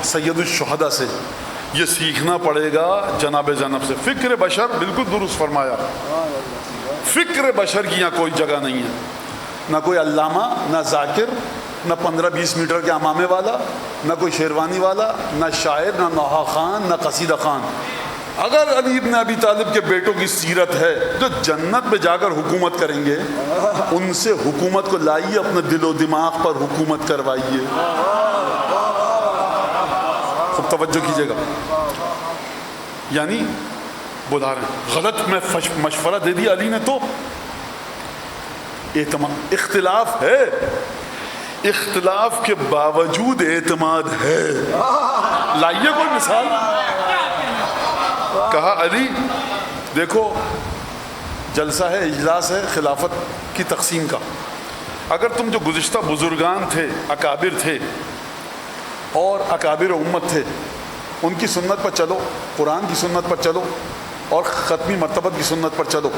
Speaker 3: سید الشہداء سے، یہ سیکھنا پڑے گا جناب زینب سے. فکر بشر، بالکل درست فرمایا، فکر بشر کی یہاں کوئی جگہ نہیں ہے. نہ کوئی علامہ، نہ ذاکر، نہ 15-20 میٹر کے امامے والا، نہ کوئی شیروانی والا، نہ شاعر، نہ نوحہ خان، نہ قصیدہ خان. اگر علی بن ابی طالب کے بیٹوں کی سیرت ہے جو جنت میں جا کر حکومت کریں گے، ان سے حکومت کو لائیے، اپنے دل و دماغ پر حکومت کروائیے. خوب توجہ کیجیے گا، یعنی بلا رہے ہیں غلط میں مشورہ دے دیا علی نے تو اعتماد. اختلاف ہے، اختلاف کے باوجود اعتماد ہے. لائیے کوئی مثال. کہا علی دیکھو جلسہ ہے، اجلاس ہے خلافت کی تقسیم کا، اگر تم جو گزشتہ بزرگان تھے، اکابر تھے اور اکابر امت تھے، ان کی سنت پر چلو، قرآن کی سنت پر چلو اور ختمی مرتبت کی سنت پر چلو،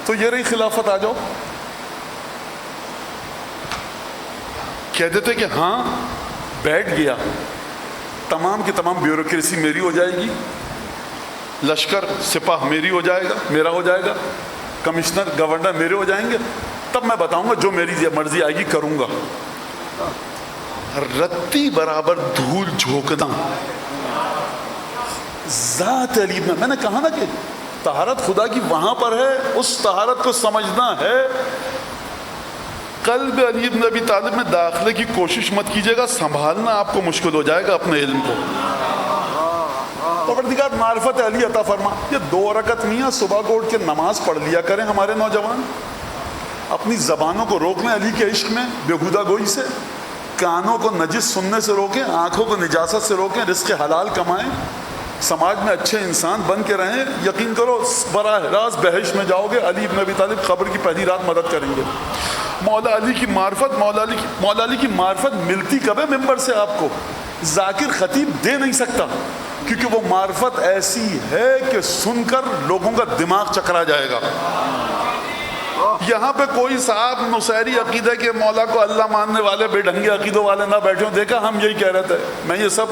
Speaker 3: تو یہ رہی خلافت. آ جاؤ. کہہ دیتے کہ ہاں بیٹھ گیا، تمام کی تمام بیوروکریسی میری ہو جائے گی، لشکر سپاہ میری ہو جائے گا، میرا ہو جائے گا، کمشنر گورنر میرے ہو جائیں گے، تب میں بتاؤں گا جو میری مرضی آئے گی کروں گا. رتی برابر دھول جھونکنا ذات علی میں نے کہا نا کہ طہارت خدا کی وہاں پر ہے، اس طہارت کو سمجھنا ہے. قلب علی بن ابی طالب میں داخلے کی کوشش مت کیجیے گا، سنبھالنا آپ کو مشکل ہو جائے گا اپنے علم کو. پروردگار معرفت علی عطا فرما. یہ 2 رکعت میاں صبح کو اٹھ کے نماز پڑھ لیا کریں ہمارے نوجوان، اپنی زبانوں کو روک لیں علی کے عشق میں بےہودہ گوئی سے، کانوں کو نجس سننے سے روکیں، آنکھوں کو نجاست سے روکیں، رزق حلال کمائیں، سماج میں اچھے انسان بن کے رہیں. یقین کرو براہ راست بہشت میں جاؤ گے. علی بن ابی طالب قبر کی پہلی رات مدد کریں گے. مولا علی کی معرفت، مولا علی کی معرفت ملتی کب ہے ممبر سے آپ کو؟ ذاکر خطیب دے نہیں سکتا، کیونکہ وہ معرفت ایسی ہے کہ سن کر لوگوں کا دماغ چکرا جائے گا. یہاں پہ کوئی صاحب نصیری عقیدہ کے مولا کو اللہ ماننے والے بے ڈھنگے عقیدوں والے نہ بیٹھے ہوں. دیکھا ہم یہی کہہ رہے تھے. میں یہ سب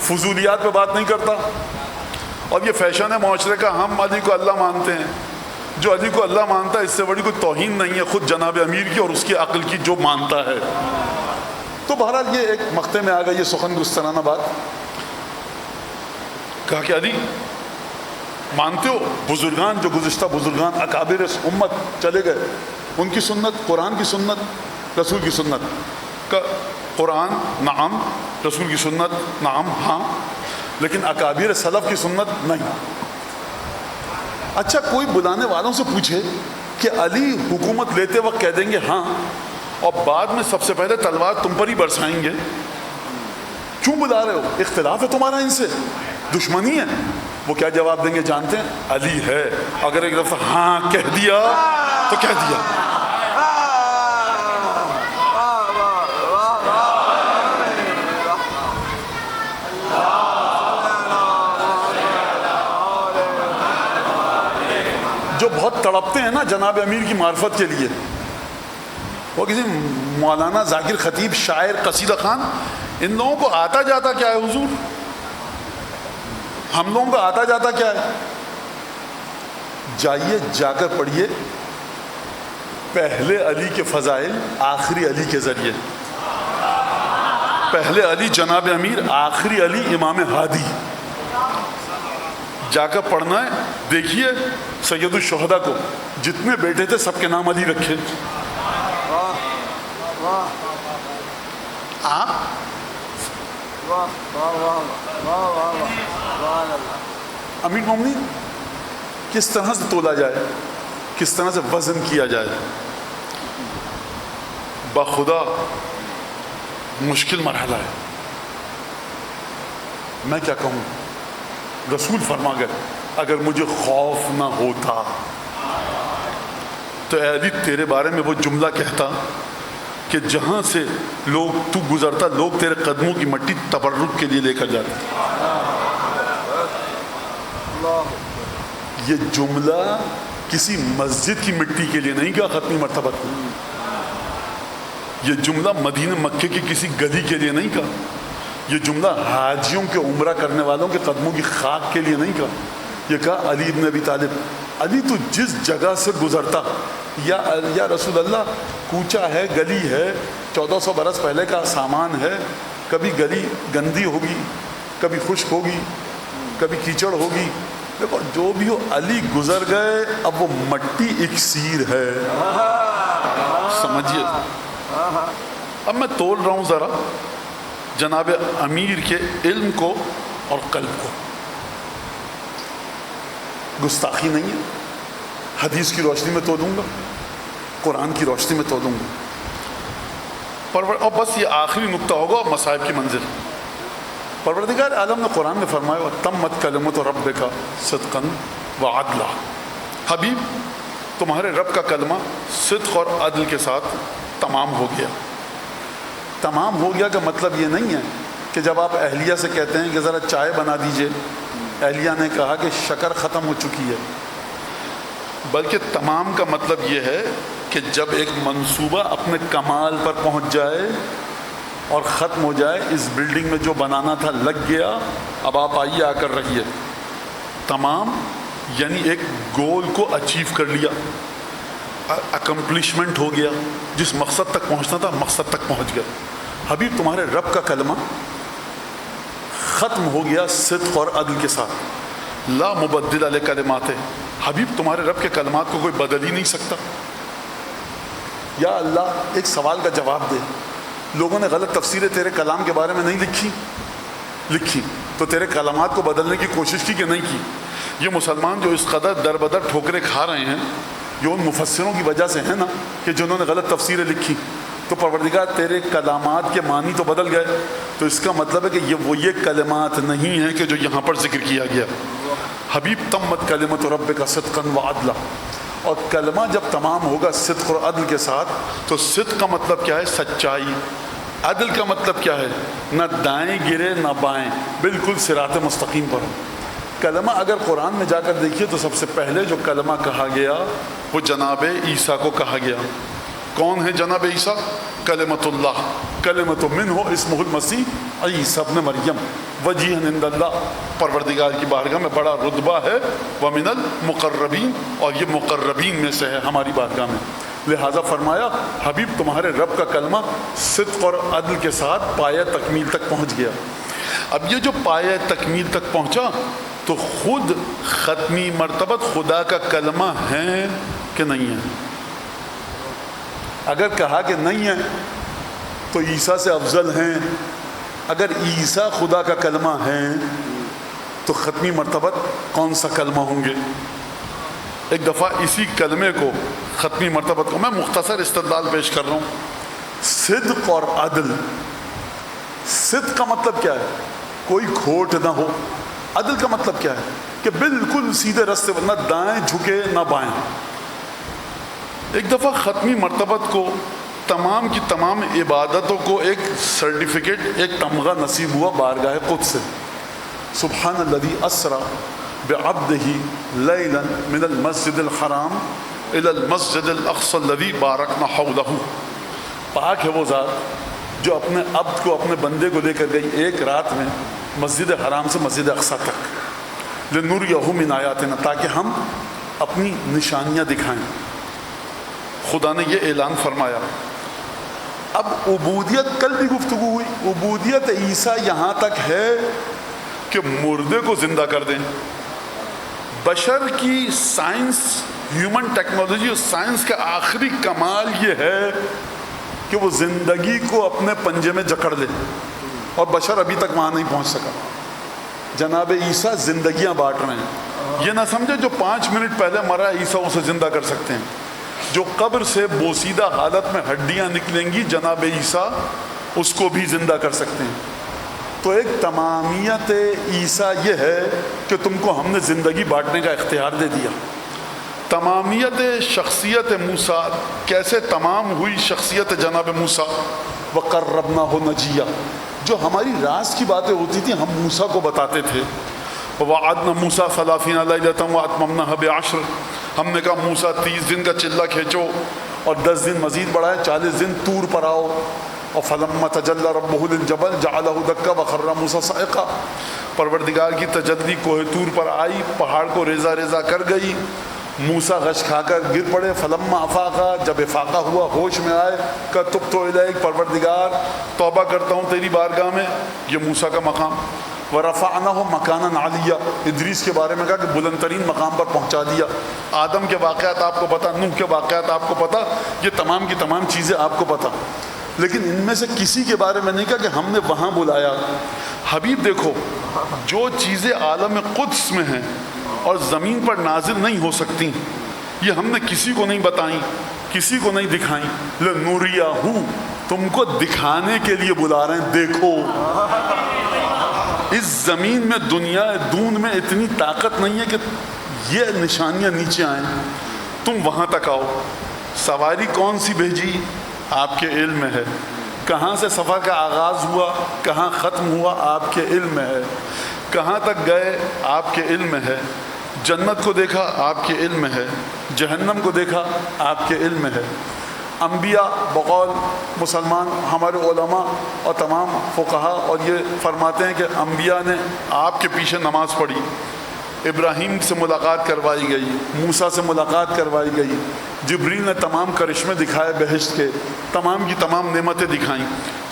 Speaker 3: فضولیات پہ بات نہیں کرتا، اور یہ فیشن ہے معاشرے کا، ہم علی کو اللہ مانتے ہیں. جو علی کو اللہ مانتا ہے اس سے بڑی کوئی توہین نہیں ہے خود جناب امیر کی اور اس کی عقل کی جو مانتا ہے. تو بہرحال یہ ایک مقطع میں آ گئی یہ سخن گسترانہ بات. کہا کہ علی مانتے ہو بزرگان جو گزشتہ بزرگان اکابر امت چلے گئے ان کی سنت قرآن کی سنت رسول کی سنت کا قرآن نعم رسول کی سنت نعم ہاں لیکن اکابر سلف کی سنت نہیں. اچھا کوئی بلانے والوں سے پوچھے کہ علی حکومت لیتے وقت کہہ دیں گے ہاں اور بعد میں سب سے پہلے تلوار تم پر ہی برسائیں گے, کیوں بلا رہے ہو؟ اختلاف ہے تمہارا ان سے, دشمنی ہے. وہ کیا جواب دیں گے جانتے ہیں؟ علی ہے. اگر ایک دفعہ ہاں کہہ دیا تو کہہ دیا. جو بہت تڑپتے ہیں نا جناب امیر کی معرفت کے لیے, وہ کسی مولانا ذاکر خطیب شاعر قصیدہ خان, ان لوگوں کو آتا جاتا کیا ہے حضور؟ ہم لوگوں کو آتا جاتا کیا ہے؟ جائیے جا کر پڑھیے پہلے علی کے فضائل آخری علی کے ذریعے. پہلے علی جناب امیر, آخری علی امام ہادی. جا کر پڑھنا ہے, دیکھیے سید الشہداء کو جتنے بیٹے تھے سب کے نام علی رکھے. آپ امیر مومنین کس طرح سے تولا جائے, کس طرح سے وزن کیا جائے؟ بخدا مشکل مرحلہ ہے. میں کیا کہوں, رسول فرما گئے اگر مجھے خوف نہ ہوتا تو اے علی تیرے بارے میں وہ جملہ کہتا کہ جہاں سے لوگ تو گزرتا لوگ تیرے قدموں کی مٹی تبرک کے لیے لے کر جاتے. یہ جملہ کسی مسجد کی مٹی کے لیے نہیں کہا ختمی مرتبہ کو, یہ جملہ مدینہ مکے کی کسی گلی کے لیے نہیں کہا, یہ جملہ حاجیوں کے عمرہ کرنے والوں کے قدموں کی خاک کے لیے نہیں کہا. یہ کہا علی ابن ابی طالب, علی تو جس جگہ سے گزرتا یا رسول اللہ کوچہ ہے, گلی ہے, 1400 برس پہلے کا سامان ہے, کبھی گلی گندی ہوگی, کبھی خشک ہوگی, کبھی کیچڑ ہوگی, دیکھو جو بھی ہو علی گزر گئے, اب وہ مٹی اکسیر ہے. سمجھیے, اب میں تول رہا ہوں ذرا جناب امیر کے علم کو اور قلب کو. گستاخی نہیں ہے, حدیث کی روشنی میں تولوں گا, قرآن کی روشنی میں تولوں گا. اور بس یہ آخری نقطہ ہوگا اور مصائب کی منزل. پروردگار عالم نے قرآن میں فرمایا تمت کلمۃ ربک صدقا وعدلا. حبیب تمہارے رب کا کلمہ صدق اور عدل کے ساتھ تمام ہو گیا. تمام ہو گیا کا مطلب یہ نہیں ہے کہ جب آپ اہلیہ سے کہتے ہیں کہ ذرا چائے بنا دیجئے, اہلیہ نے کہا کہ شکر ختم ہو چکی ہے, بلکہ تمام کا مطلب یہ ہے کہ جب ایک منصوبہ اپنے کمال پر پہنچ جائے اور ختم ہو جائے, اس بلڈنگ میں جو بنانا تھا لگ گیا, اب آپ آئیے آ کر رہیے. تمام یعنی ایک گول کو اچیو کر لیا, اکمپلشمنٹ ہو گیا, جس مقصد تک پہنچنا تھا مقصد تک پہنچ گیا. حبیب تمہارے رب کا کلمہ ختم ہو گیا صدق اور عدل کے ساتھ. لا مبدل لکلماتہ, حبیب تمہارے رب کے کلمات کو کوئی بدل ہی نہیں سکتا. یا اللہ ایک سوال کا جواب دے, لوگوں نے غلط تفسیریں تیرے کلام کے بارے میں نہیں لکھی تو تیرے کلمات کو بدلنے کی کوشش کی کہ نہیں کی؟ یہ مسلمان جو اس قدر در بدر ٹھوکریں کھا رہے ہیں یہ ان مفسروں کی وجہ سے ہے نا کہ جنہوں نے غلط تفسیریں لکھی. تو پروردگار تیرے کلمات کے معنی تو بدل گئے, تو اس کا مطلب ہے کہ یہ کلمات نہیں ہیں کہ جو یہاں پر ذکر کیا گیا. حبیب تمت کلمۃ ربک صدقا وعدلا, اور کلمہ جب تمام ہوگا صدق اور عدل کے ساتھ, تو صدق کا مطلب کیا ہے؟ سچائی. عدل کا مطلب کیا ہے؟ نہ دائیں گرے نہ بائیں, بالکل صراط مستقیم پر. کلمہ اگر قرآن میں جا کر دیکھیے تو سب سے پہلے جو کلمہ کہا گیا وہ جناب عیسیٰ کو کہا گیا. کون ہے جناب عیسیٰ؟ کلمۃ اللہ, کلمۃ منہ اسمہ المسیح عیسیٰ ابن مریم, وجیہا عند اللہ, پروردگار کی بارگاہ میں بڑا رتبہ ہے. ومن المقربین, اور یہ مقربین میں سے ہے ہماری بارگاہ میں. لہٰذا فرمایا حبیب تمہارے رب کا کلمہ صدق اور عدل کے ساتھ پایہ تکمیل تک پہنچ گیا. اب یہ جو پایہ تکمیل تک پہنچا تو خود ختمی مرتبت خدا کا کلمہ ہے کہ نہیں ہے؟ اگر کہا کہ نہیں ہے تو عیسیٰ سے افضل ہیں. اگر عیسیٰ خدا کا کلمہ ہیں تو ختمی مرتبت کون سا کلمہ ہوں گے؟ ایک دفعہ اسی کلمے کو، ختمی مرتبت کو، میں مختصر استدلال پیش کر رہا ہوں. صدق اور عدل. صدق کا مطلب کیا ہے؟ کوئی کھوٹ نہ ہو. عدل کا مطلب کیا ہے؟ کہ بالکل سیدھے راستے پر، نہ دائیں جھکے نہ بائیں. ایک دفعہ ختمی مرتبت کو، تمام کی تمام عبادتوں کو ایک سرٹیفکیٹ، ایک تمغہ نصیب ہوا بارگاہ قدس سے. سبحان الذی اسری بعبدہ لیلا من المسجد الحرام الی المسجد الاقصی الذی بارکنا حولہ. پاک ہے وہ ذات جو اپنے عبد کو، اپنے بندے کو لے کر گئی ایک رات میں مسجد حرام سے مسجد اقصی تک، لنریہ من آیاتنا، تاکہ ہم اپنی نشانیاں دکھائیں. خدا نے یہ اعلان فرمایا. اب عبودیت، کل بھی گفتگو ہوئی، عبودیت عیسیٰ یہاں تک ہے کہ مردے کو زندہ کر دیں. بشر کی سائنس، ہیومن ٹیکنالوجی اور سائنس کا آخری کمال یہ ہے کہ وہ زندگی کو اپنے پنجے میں جکڑ لے، اور بشر ابھی تک وہاں نہیں پہنچ سکا. جناب عیسیٰ زندگیاں بانٹ رہے ہیں. یہ نہ سمجھے جو 5 منٹ پہلے مرا عیسیٰ اسے زندہ کر سکتے ہیں. جو قبر سے بوسیدہ حالت میں ہڈیاں نکلیں گی جناب عیسیٰ اس کو بھی زندہ کر سکتے ہیں. تو ایک تمامیت عیسیٰ یہ ہے کہ تم کو ہم نے زندگی بانٹنے کا اختیار دے دیا. تمامیت شخصیت موسیٰ کیسے تمام ہوئی؟ شخصیت جناب موسیٰ، وَقَرَّبْنَاهُ نَجِيًّا، جو ہماری راز کی باتیں ہوتی تھیں ہم موسیٰ کو بتاتے تھے. وَوَعَدْنَا مُوسَىٰ 30 لَيْلَةً وَأَتْمَمْنَاهَا بِعَشْرٍ، ہم نے کہا موسیٰ 30 دن کا چلہ کھینچو اور 10 دن مزید بڑھائے، 40 دن طور پر آؤ. اور فلما تجلی ربہ للجبل جعلہ دکا وخر موسیٰ صعقا، پروردگار کی تجلی کوہ طور پر آئی، پہاڑ کو ریزہ ریزہ کر گئی، موسیٰ غش کھا کر گر پڑے. فلما افاقا، جب افاقہ ہوا، ہوش میں آئے، کہ تبت الیک، پروردگار توبہ کرتا ہوں تیری بارگاہ میں. یہ موسیٰ کا مقام. ورفعناہ مکانا علیہ، ادریس کے بارے میں کہا کہ بلند ترین مقام پر پہنچا دیا. آدم کے واقعات آپ کو پتہ، نوح کے واقعات آپ کو پتہ، یہ تمام کی تمام چیزیں آپ کو پتہ. لیکن ان میں سے کسی کے بارے میں نہیں کہا کہ ہم نے وہاں بلایا. حبیب دیکھو، جو چیزیں عالم قدس میں ہیں اور زمین پر نازل نہیں ہو سکتی، یہ ہم نے کسی کو نہیں بتائیں، کسی کو نہیں دکھائیں. لنریہو، تم کو دکھانے کے لیے بلا رہے ہیں. دیکھو، اس زمین میں، دنیا دون میں اتنی طاقت نہیں ہے کہ یہ نشانیاں نیچے آئیں. تم وہاں تک آؤ. سواری کون سی بھیجی؟ آپ کے علم میں ہے. کہاں سے سفر کا آغاز ہوا، کہاں ختم ہوا، آپ کے علم میں ہے. کہاں تک گئے، آپ کے علم میں ہے. جنت کو دیکھا، آپ کے علم میں ہے. جہنم کو دیکھا، آپ کے علم میں ہے. انبیاء بقول مسلمان، ہمارے علماء اور تمام فقہا اور یہ فرماتے ہیں کہ انبیاء نے آپ کے پیچھے نماز پڑھی. ابراہیم سے ملاقات کروائی گئی، موسیٰ سے ملاقات کروائی گئی. جبریل نے تمام کرشمے دکھائے بہشت کے، تمام کی تمام نعمتیں دکھائیں.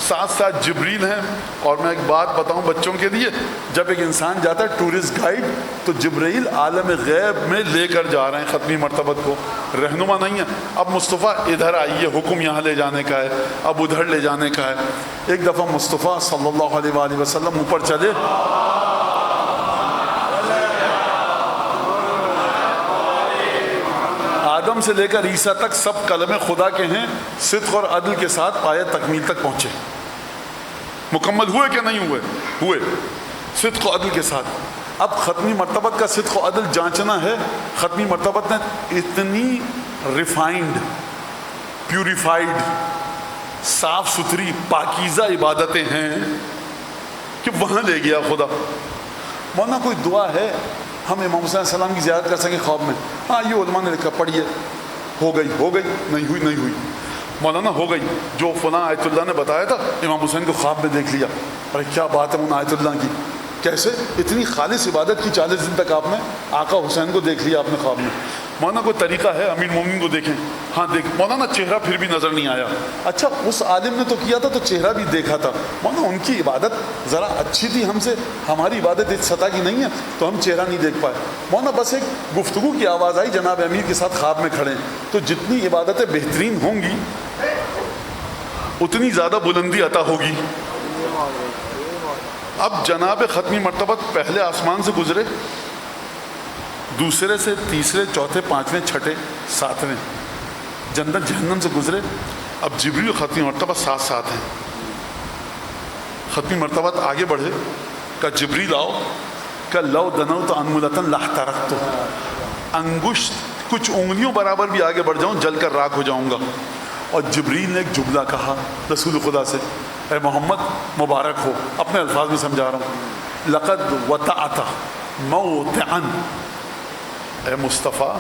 Speaker 3: ساتھ ساتھ جبریل ہیں. اور میں ایک بات بتاؤں بچوں کے لیے، جب ایک انسان جاتا ہے ٹورسٹ گائیڈ تو جبریل عالم غیب میں لے کر جا رہے ہیں ختمی مرتبت کو، رہنما نہیں ہے. اب مصطفیٰ ادھر آئیے، حکم یہاں لے جانے کا ہے، اب ادھر لے جانے کا ہے. ایک دفعہ مصطفیٰ صلی اللہ علیہ وآلہ وسلم اوپر چلے، آدم سے لے کر عیسیٰ تک سب کلمے خدا کے ہیں، صدق اور عدل کے ساتھ پایہ تکمیل تک پہنچے. مکمل ہوئے کہ نہیں ہوئے؟ ہوئے، صدق و عدل کے ساتھ. اب ختمی مرتبت کا صدق و عدل جانچنا ہے. ختمی مرتبت نے اتنی ریفائنڈ، پیوریفائڈ، صاف ستھری، پاکیزہ عبادتیں ہیں کہ وہاں لے گیا خدا. مولانا کوئی دعا ہے ہم امام حسین علیہ السلام کی زیارت کر سکیں خواب میں؟ ہاں، یہ علماء نے لکھا، پڑھیے. ہو گئی، نہیں ہوئی، نہیں ہوئی. مولانا ہو گئی، جو فلاں آیت اللہ نے بتایا تھا امام حسین کو خواب میں دیکھ لیا. ارے کیا بات ہے ان آیت اللہ کی! کیسے اتنی خالص عبادت کی 40 دن تک آپ نے آقا حسین کو دیکھ لیا آپ نے خواب میں. مولانا کوئی طریقہ ہے امیر مومنین کو دیکھیں؟ ہاں دیکھ مولانا چہرہ پھر بھی نظر نہیں آیا. اچھا اس عالم نے تو کیا تھا تو چہرہ بھی دیکھا تھا. مولانا ان کی عبادت ذرا اچھی تھی ہم سے, ہماری عبادت اس سطح کی نہیں ہے تو ہم چہرہ نہیں دیکھ پائے. مولانا بس ایک گفتگو کی آواز آئی جناب امیر کے ساتھ خواب میں کھڑے ہیں, تو جتنی عبادتیں بہترین ہوں گی اتنی زیادہ بلندی عطا ہوگی. اب جناب ختمی مرتبہ پہلے آسمان سے گزرے, دوسرے سے, تیسرے, چوتھے, پانچویں, چھٹے, ساتویں جنت جہنم سے گزرے. اب جبریل ختمی مرتبہ ساتھ ساتھ ہیں. ختمی مرتبہ آگے بڑھے, کہ جبریل آؤ, کہ لو دنوت انملتن لاحترقت, انگشت کچھ انگلیوں برابر بھی آگے بڑھ جاؤں جل کر راکھ ہو جاؤں گا. اور جبریل نے ایک جملہ کہا رسول خدا سے, اے محمد مبارک ہو, اپنے الفاظ میں سمجھا رہا ہوں, لقد وطعت موطعا, اے مصطفیٰ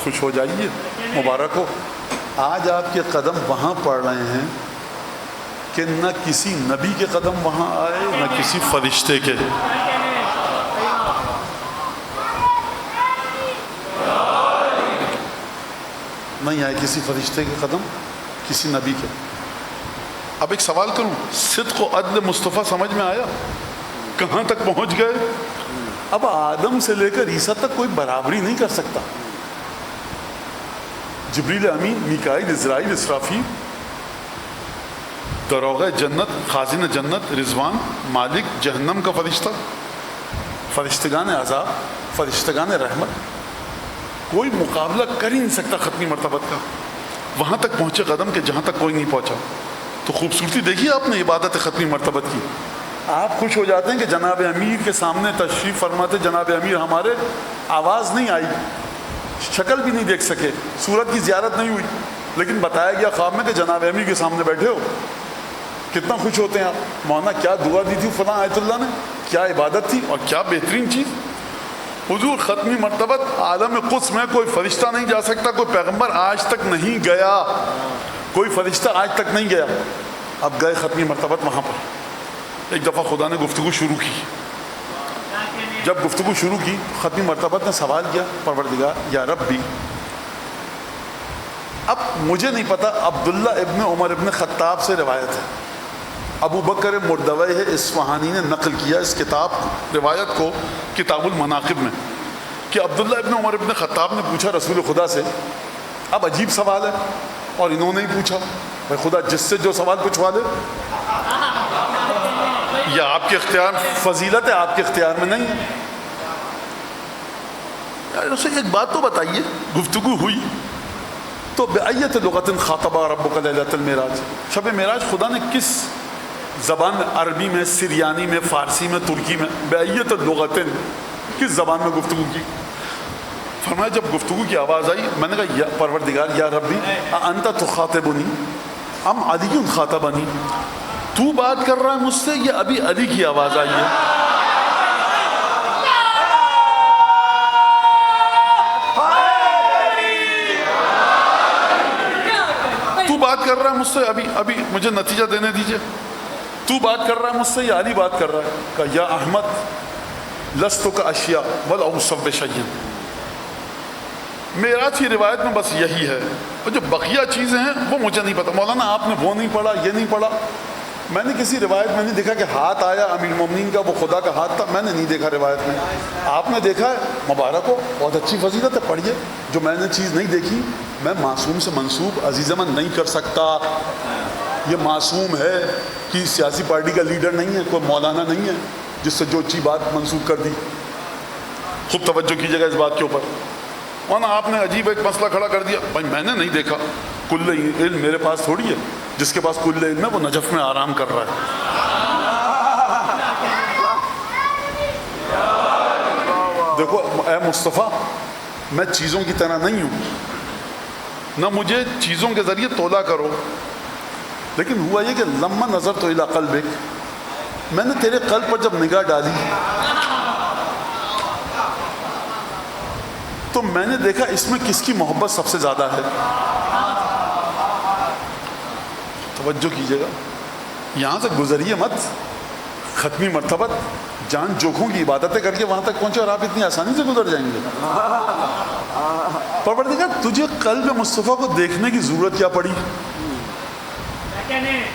Speaker 3: خوش ہو جائیے, مبارک ہو. آج آپ کے قدم وہاں پڑ رہے ہیں کہ نہ کسی نبی کے قدم وہاں آئے نہ کسی فرشتے کے. نہیں آئے کسی فرشتے کے قدم, کسی نبی کے. اب ایک سوال کروں, صدق و عدل مصطفیٰ سمجھ میں آیا؟ کہاں تک پہنچ گئے؟ اب آدم سے لے کر عیسیٰ تک کوئی برابری نہیں کر سکتا. جبریل امین, میکائیل, عزرائیل, اسرافیل, دروغہ جنت, خازن جنت, رضوان, مالک جہنم کا فرشتہ, فرشتگان عذاب, فرشتگان رحمت, کوئی مقابلہ کر ہی نہیں سکتا ختمی مرتبت کا. وہاں تک پہنچے قدم کہ جہاں تک کوئی نہیں پہنچا. تو خوبصورتی دیکھیے آپ نے عبادت ختمی مرتبت کی. آپ خوش ہو جاتے ہیں کہ جناب امیر کے سامنے تشریف فرماتے, جناب امیر ہمارے, آواز نہیں آئی, شکل بھی نہیں دیکھ سکے, صورت کی زیارت نہیں ہوئی, لیکن بتایا گیا خواب میں کہ جناب امیر کے سامنے بیٹھے ہو. کتنا خوش ہوتے ہیں آپ. مولانا کیا دعا دی تھی فلاں آیت اللہ نے, کیا عبادت تھی اور کیا بہترین چیز. حضور ختمی مرتبت عالم قدس میں کوئی فرشتہ نہیں جا سکتا, کوئی پیغمبر آج تک نہیں گیا, کوئی فرشتہ آج تک نہیں گیا. اب گئے ختمی مرتبت وہاں پر. ایک دفعہ خدا نے گفتگو شروع کی. جب گفتگو شروع کی ختمی مرتبت نے سوال کیا, پروردگار یا ربی, اب مجھے نہیں پتا, عبداللہ ابن عمر ابن خطاب سے روایت ہے, ابو بکر مردوی اصفہانی نے نقل کیا اس کتاب روایت کو کتاب المناقب میں, کہ عبداللہ ابن عمر ابن خطاب نے پوچھا رسول خدا سے. اب عجیب سوال ہے اور انہوں نے ہی پوچھا. بھائی خدا جس سے جو سوال پوچھوا دے, یا آپ کے اختیار, فضیلت ہے آپ کے اختیار میں نہیں ہے. یار اسے ایک بات تو بتائیے, گفتگو ہوئی تو بأیت لغت خاطب ربک لیلۃ المعراج, شب معراج خدا نے کس زبان میں, عربی میں, سریانی میں, فارسی میں, ترکی میں, بأیت لغت کس زبان میں گفتگو کی. فرمایا جب گفتگو کی آواز آئی میں نے کہا یا پروردگار یا ربی انت تخاطبنی ام علی خاطبنی, تو بات کر رہا ہے مجھ سے یا ابھی علی کی آواز آئی ہے. تو بات کر رہا ہے مجھ سے, ابھی مجھے نتیجہ دینے دیجئے. تو بات کر رہا ہے مجھ سے یا علی بات کر رہا ہے؟ کہا یا احمد لست کا اشیاء والاوصف بشیء. معراج کی روایت میں بس یہی ہے, اور جو بقیہ چیزیں ہیں وہ مجھے نہیں پتا. مولانا آپ نے وہ نہیں پڑھا, یہ نہیں پڑھا. میں نے کسی روایت میں نہیں دیکھا کہ ہاتھ آیا امیر المومنین کا, وہ خدا کا ہاتھ تھا, میں نے نہیں دیکھا روایت میں. آپ نے دیکھا ہے, مبارک ہو, بہت اچھی فضیلت ہے, پڑھیے. جو میں نے چیز نہیں دیکھی میں معصوم سے منسوب عزیز من نہیں کر سکتا. یہ معصوم ہے کہ سیاسی پارٹی کا لیڈر نہیں ہے, کوئی مولانا نہیں ہے جس سے جو اچھی بات منسوب کر دی. خوب توجہ کیجیے گا اس بات کے اوپر. ورنہ آپ نے عجیب ایک مسئلہ کھڑا کر دیا, بھائی میں نے نہیں دیکھا. کل علم میرے پاس تھوڑی ہے, جس کے پاس کل علم ہے وہ نجف میں آرام کر رہا ہے. دیکھو اے مصطفیٰ, میں چیزوں کی طرح نہیں ہوں, نہ مجھے چیزوں کے ذریعے تولا کرو, لیکن ہوا یہ کہ لما نظر تو الی قلبک, میں نے تیرے قلب پر جب نگاہ ڈالی تو میں نے دیکھا اس میں کس کی محبت سب سے زیادہ ہے. توجہ کیجیے گا, یہاں سے گزریے مت. ختمی مرتبت جان جوکھوں کی عبادتیں کر کے وہاں تک پہنچے, اور آپ اتنی آسانی سے گزر جائیں گے. پروردگار تجھے قلب مصطفیٰ کو دیکھنے کی ضرورت کیا پڑی؟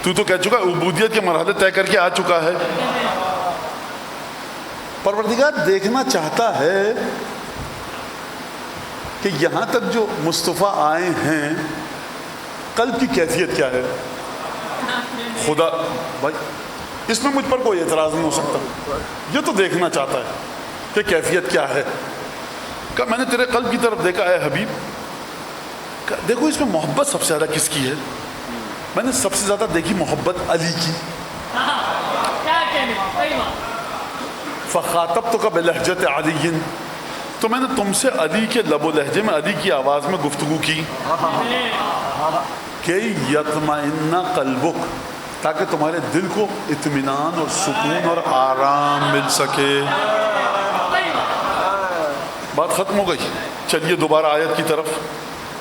Speaker 3: تو کہہ چکا عبودیت کے مرحلے طے کر کے آ چکا ہے. پروردگار دیکھنا چاہتا ہے کہ یہاں تک جو مصطفیٰ آئے ہیں قلب کی کیفیت کیا ہے. خدا بھائی اس میں مجھ پر کوئی اعتراض نہیں ہو سکتا. یہ تو دیکھنا چاہتا ہے کہ کیفیت کیا ہے. کہ میں نے تیرے قلب کی طرف دیکھا ہے حبیب. دیکھو اس میں محبت سب سے زیادہ کس کی ہے؟ میں نے سب سے زیادہ دیکھی محبت علی کی. فخاطبتک بلہجۃ علی، تو میں نے تم سے علی کے لب و لہجے میں، علی کی آواز میں گفتگو کی کہ یطمئن قلبک، تاکہ تمہارے دل کو اطمینان اور سکون اور آرام مل سکے. بات ختم ہو گئی. چلیے دوبارہ آیت کی طرف.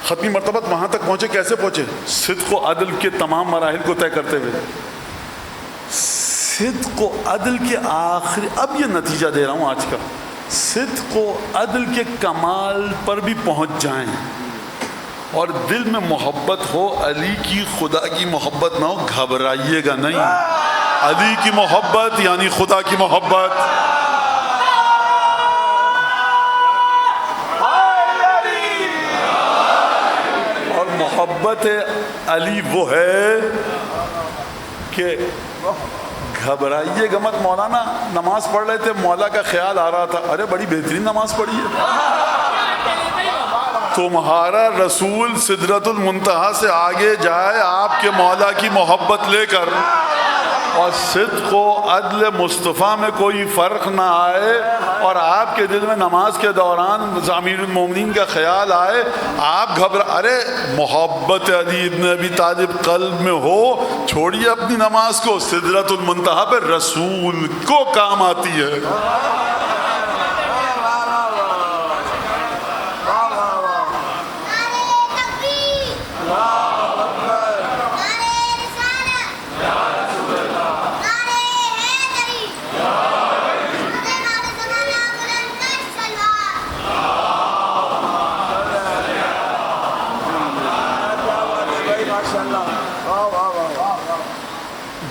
Speaker 3: ختمی مرتبہ وہاں تک پہنچے. کیسے پہنچے؟ صدق و عدل کے تمام مراحل کو طے کرتے ہوئے. صدق و عدل کے آخری، اب یہ نتیجہ دے رہا ہوں آج کا، صدق و عدل کے کمال پر بھی پہنچ جائیں اور دل میں محبت ہو علی کی، خدا کی محبت نہ ہو، گھبرائیے گا نہیں. علی کی محبت یعنی خدا کی محبت. اور محبت علی وہ ہے کہ گھبرائیے گا مت. مولانا نماز پڑھ رہے تھے، مولا کا خیال آ رہا تھا، ارے بڑی بہترین نماز پڑھی ہے. تمہارا رسول سدرۃ المنتہا سے آگے جائے آپ کے مولا کی محبت لے کر، اور صدق و عدل مصطفیٰ میں کوئی فرق نہ آئے، اور آپ کے دل میں نماز کے دوران امیر المومنین کا خیال آئے، آپ ارے محبت علی ابن ابی طالب قلب میں ہو، چھوڑیے اپنی نماز کو، سدرۃ المنتہا پہ رسول کو کام آتی ہے.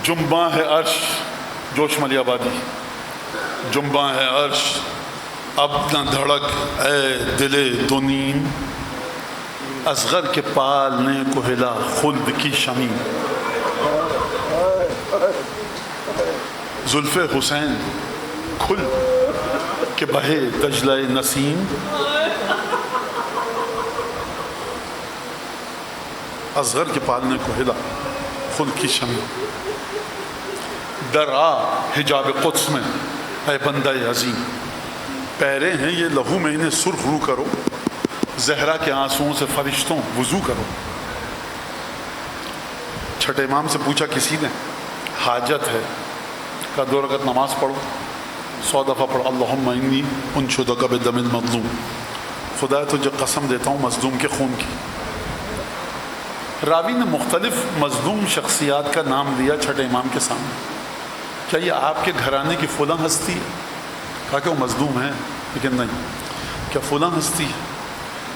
Speaker 3: جنباں ہے عرش، جوش ملی آبادی، جنباں ہے عرش اب نہ دھڑک اے دلے دو نیم، اصغر کے پال نے کو ہلا خلد کی شمیم. زلف حسین کھل کے بہے دجلہ نسیم، اصغر کے پال نے کو ہلا خلد کی شمیم. در آ حجاب قدس میں اے بندہ عظیم، پیرے ہیں یہ لہو میں انہیں سرخ رو کرو، زہرا کے آنسوؤں سے فرشتوں وضو کرو. چھٹے امام سے پوچھا کسی نے حاجت ہے، کہا 2 رکعت نماز پڑھو، 100 دفعہ پڑھو اللہم انی انشدک بدم المظلوم، خدا تجھے قسم دیتا ہوں مظلوم کے خون کی. راوی نے مختلف مظلوم شخصیات کا نام لیا چھٹے امام کے سامنے. کیا یہ آپ کے گھرانے کی فلاں ہستی ہے؟ کہا کہ وہ مظلوم ہے، لیکن نہیں. کیا فلاں ہستی ہے؟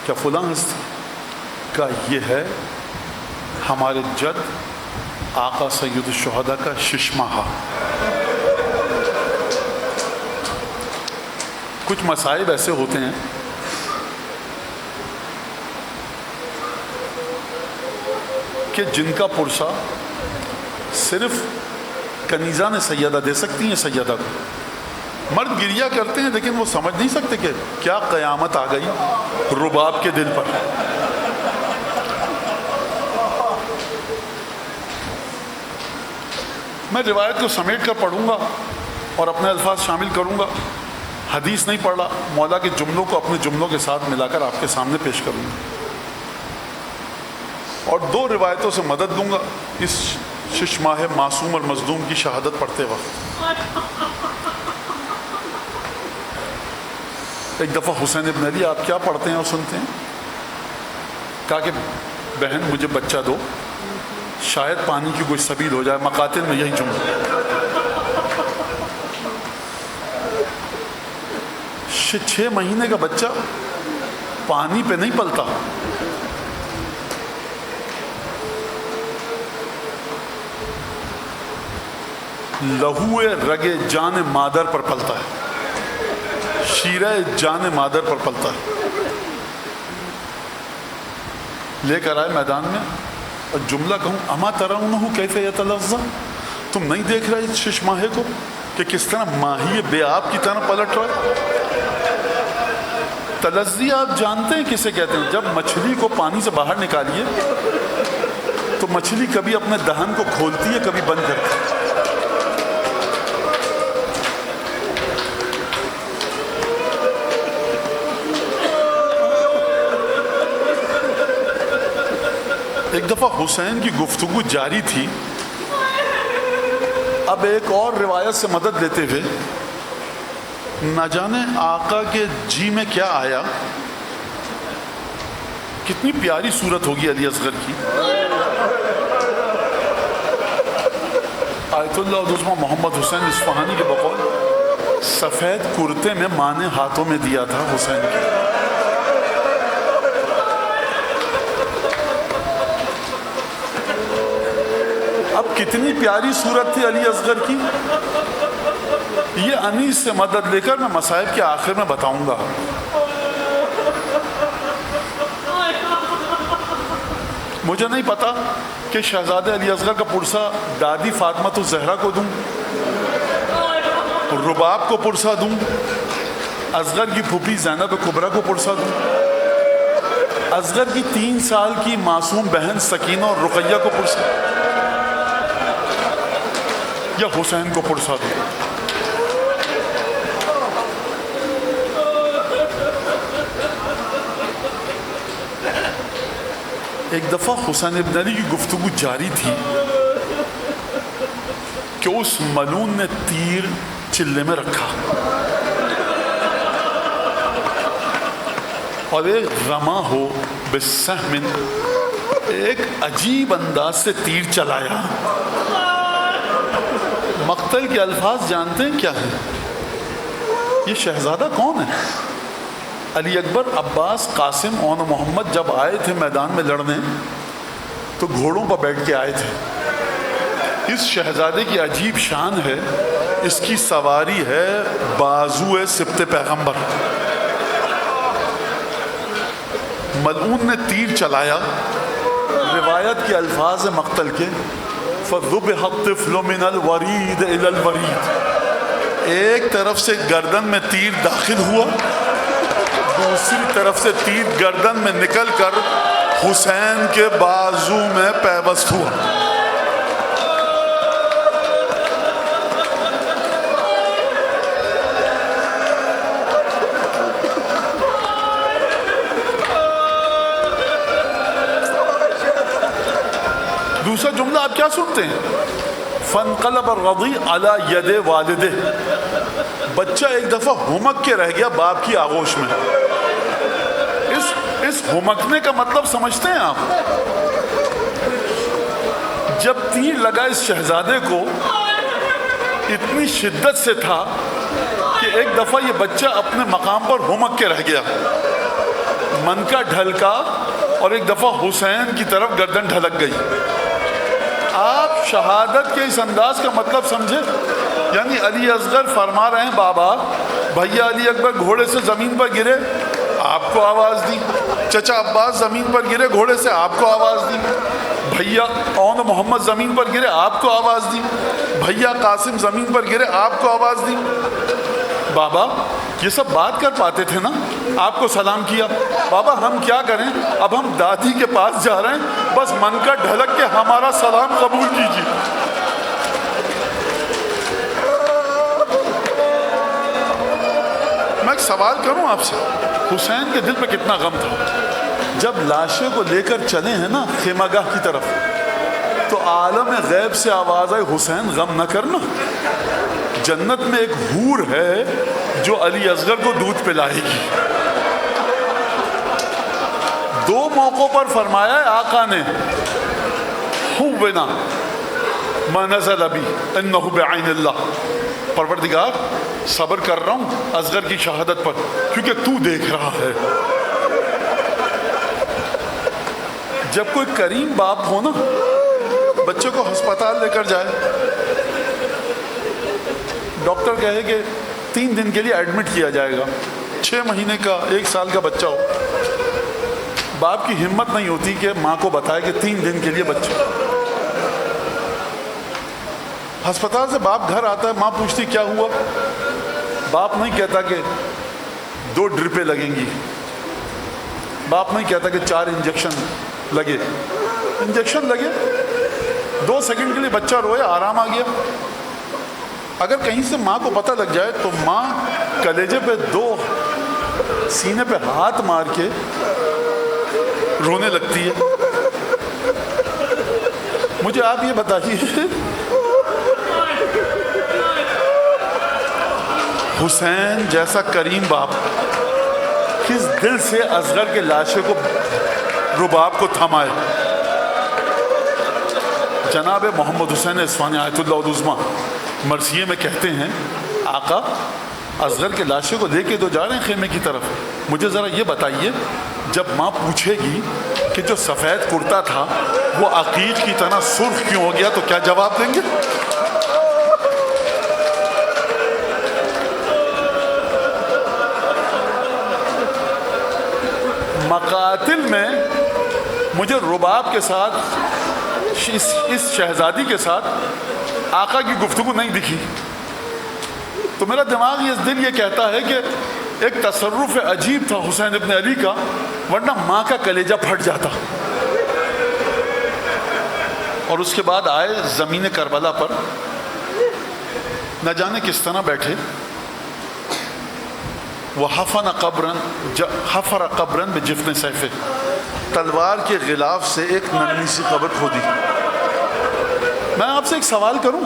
Speaker 3: کیا فلاں ہستی؟ کہا یہ ہے ہمارے جد آقا سید الشہداء کا ششماہا. کچھ مصائب ایسے ہوتے ہیں کہ جن کا پرسہ صرف کنیزہ نے سیدہ دے سکتی ہیں سیدہ کو. مرد گریہ کرتے ہیں لیکن وہ سمجھ نہیں سکتے کہ کیا قیامت آ گئی رباب کے دل پر. میں روایت کو سمیٹ کر پڑھوں گا اور اپنے الفاظ شامل کروں گا. حدیث نہیں پڑھ رہا، مولا کے جملوں کو اپنے جملوں کے ساتھ ملا کر آپ کے سامنے پیش کروں گا، اور 2 روایتوں سے مدد دوں گا اس ششماہ معصوم اور مظلوم کی شہادت پڑھتے وقت. ایک دفعہ حسین ابن علی آپ کیا پڑھتے ہیں اور سنتے ہیں؟ کہا کہ بہن مجھے بچہ دو، شاید پانی کی کوئی سبیل ہو جائے. مقاتل میں یہی جملہ. 6 مہینے کا بچہ پانی پہ نہیں پلتا، لہو رگ جان مادر پر پلتا ہے، شیرہ جان مادر پر پلتا ہے۔ لے کر آئے میدان میں اور جملہ کہوں اما ترونہ کیف یتلظی، تم نہیں دیکھ رہے اس شش ماہے کو کہ کس طرح ماہی بے آب کی طرح پلٹ رہا ہے؟ تلظی آپ جانتے ہیں کسے کہتے ہیں؟ جب مچھلی کو پانی سے باہر نکالیے تو مچھلی کبھی اپنے دہن کو کھولتی ہے کبھی بند کرتی ہے۔ ایک دفعہ حسین کی گفتگو جاری تھی، اب ایک اور روایت سے مدد لیتے ہوئے نہ جانے آقا کے جی میں کیا آیا، کتنی پیاری صورت ہوگی علی اصغر کی۔ آیت اللہ عظمہ محمد حسین اصفہانی کے بقول سفید کرتے میں ماں نے ہاتھوں میں دیا تھا حسین کے۔ اب کتنی پیاری صورت تھی علی اصغر کی، یہ انیس سے مدد لے کر میں مصائب کے آخر میں بتاؤں گا۔ مجھے نہیں پتا کہ شہزادے علی اصغر کا پرسہ دادی فاطمہ الزہرا کو دوں، رباب کو پرسہ دوں، اصغر کی پھوپھی زینب کبریٰ کو پرسہ دوں، اصغر کی 3 سال کی معصوم بہن سکینہ اور رقیہ کو پرسہ، یا حسین کو پرسہ دوں۔ ایک دفعہ حسین ابن علی کی گفتگو جاری تھی کہ اس ملعون نے تیر چلے میں رکھا اور ایک رما ہو بسہم، ایک عجیب انداز سے تیر چلایا۔ مقتل کے الفاظ جانتے ہیں کیا ہے؟ یہ شہزادہ کون ہے؟ علی اکبر، عباس، قاسم اور محمد جب آئے تھے میدان میں لڑنے تو گھوڑوں پر بیٹھ کے آئے تھے۔ اس شہزادے کی عجیب شان ہے، اس کی سواری ہے بازو سبط پیغمبر۔ ملعون نے تیر چلایا، روایت کے الفاظ مقتل کے فَذُبِحَ الطِّفْلُ مِنَ الْوَرِيدِ إِلَى الْوَرِيدِ، ایک طرف سے گردن میں تیر داخل ہوا، دوسری طرف سے تیر گردن میں نکل کر حسین کے بازو میں پیوست ہوا۔ دوسرا جملہ آپ کیا سنتے ہیں؟ فَانْقَلَبَ الرَّضِيعُ عَلَى يَدِ وَالِدِهِ، بچہ ایک دفعہ ہمک کے رہ گیا باپ کی آغوش میں۔ اس ہمکنے کا مطلب سمجھتے ہیں آپ؟ جب تیر لگا اس شہزادے کو اتنی شدت سے تھا کہ ایک دفعہ یہ بچہ اپنے مقام پر ہمک کے رہ گیا، من کا ڈھلکا اور ایک دفعہ حسین کی طرف گردن ڈھلک گئی۔ آپ شہادت کے اس انداز کا مطلب سمجھے؟ یعنی علی اصغر فرما رہے ہیں بابا بھیا علی اکبر گھوڑے سے زمین پر گرے، آپ کو آواز دی، چچا عباس زمین پر گرے گھوڑے سے، آپ کو آواز دی، بھیا اون محمد زمین پر گرے، آپ کو آواز دی، بھیا قاسم زمین پر گرے، آپ کو آواز دی۔ بابا یہ سب بات کر پاتے تھے نا، آپ کو سلام کیا، بابا ہم کیا کریں، اب ہم دادی کے پاس جا رہے ہیں، بس من کا ڈھلک کے ہمارا سلام قبول کیجیے۔ میں ایک سوال کروں آپ سے، حسین کے دل پہ کتنا غم تھا؟ جب لاشیں کو لے کر چلے ہیں نا خیمہ گاہ کی طرف، تو عالم غیب سے آواز آئی حسین غم نہ کرنا، جنت میں ایک حور ہے جو علی اصغر کو دودھ پلائے گی۔ 2 موقعوں پر فرمایا ہے آقا نے، ہونا ما نزل بی انہ بعین اللہ، پروردگار صبر کر رہا ہوں اصغر کی شہادت پر کیونکہ تو دیکھ رہا ہے۔ جب کوئی کریم باپ ہو نا، بچے کو ہسپتال لے کر جائے، ڈاکٹر کہے کہ 3 دن کے لیے ایڈمٹ کیا جائے گا، 6 مہینے کا 1 سال کا بچہ ہو، باپ کی ہمت نہیں ہوتی کہ ماں کو بتائے کہ 3 دن کے لیے بچہ. ہسپتال سے باپ گھر آتا ہے، ماں پوچھتی کیا ہوا، باپ نہیں کہتا کہ 2 ڈرپیں لگیں گی، باپ نہیں کہتا کہ 4 انجیکشن لگے. انجیکشن لگے، 2 سیکنڈ کے لیے بچہ رویا، آرام آ گیا. اگر کہیں سے ماں کو پتہ لگ جائے تو ماں کلیجے پہ 2 سینے پہ ہاتھ مار کے رونے لگتی ہے. مجھے آپ یہ بتائیے، حسین جیسا کریم باپ کس دل سے اصغر کے لاشے کو، رباب کو تھمائے؟ جناب محمد حسین اصفہانی آیت اللہ العظمیٰ مرثیے میں کہتے ہیں، آقا اصغر کے لاشے کو لے کے تو جا رہے ہیں خیمے کی طرف، مجھے ذرا یہ بتائیے جب ماں پوچھے گی کہ جو سفید کرتا تھا وہ عقیق کی طرح سرخ کیوں ہو گیا تو کیا جواب دیں گے؟ مقاتل میں مجھے رباب کے ساتھ، اس شہزادی کے ساتھ آقا کی گفتگو نہیں دکھی، تو میرا دماغ یہ دل یہ کہتا ہے کہ ایک تصرف عجیب تھا حسین ابن علی کا، ورنہ ماں کا کلیجہ پھٹ جاتا. اور اس کے بعد آئے زمین کربلا پر، نہ جانے کس طرح بیٹھے، وہ حفر قبرن بجفن سیفے، تلوار کے غلاف سے ایک ننھی سی قبر کھودی. میں آپ سے ایک سوال کروں،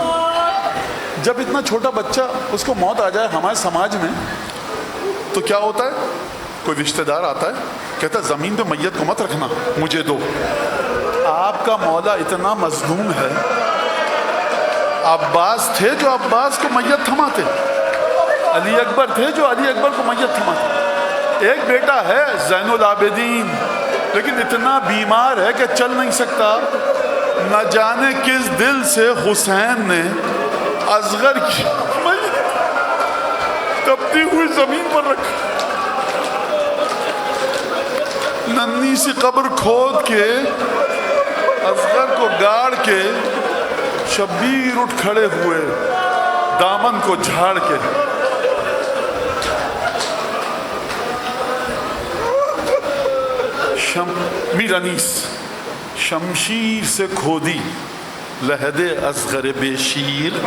Speaker 3: جب اتنا چھوٹا بچہ اس کو موت آ جائے ہمارے سماج میں تو کیا ہوتا ہے؟ کوئی رشتہ دار آتا ہے کہتا ہے زمین پہ میت کو مت رکھنا، مجھے دو. آپ کا مولا اتنا مظلوم ہے، عباس تھے جو عباس کو میت تھماتے، علی اکبر تھے جو علی اکبر کو میت تھماتے. ایک بیٹا ہے زین العابدین لیکن اتنا بیمار ہے کہ چل نہیں سکتا، نہ جانے کس دل سے حسین نے اصغر کی تپتی ہوئی زمین پر رکھ، ننھی سی قبر کھود کے اصغر کو گاڑ کے شبیر اٹھ کھڑے ہوئے دامن کو جھاڑ کے. میر انیس، شمشیر سے کھودی لحد اصغر بے شیر،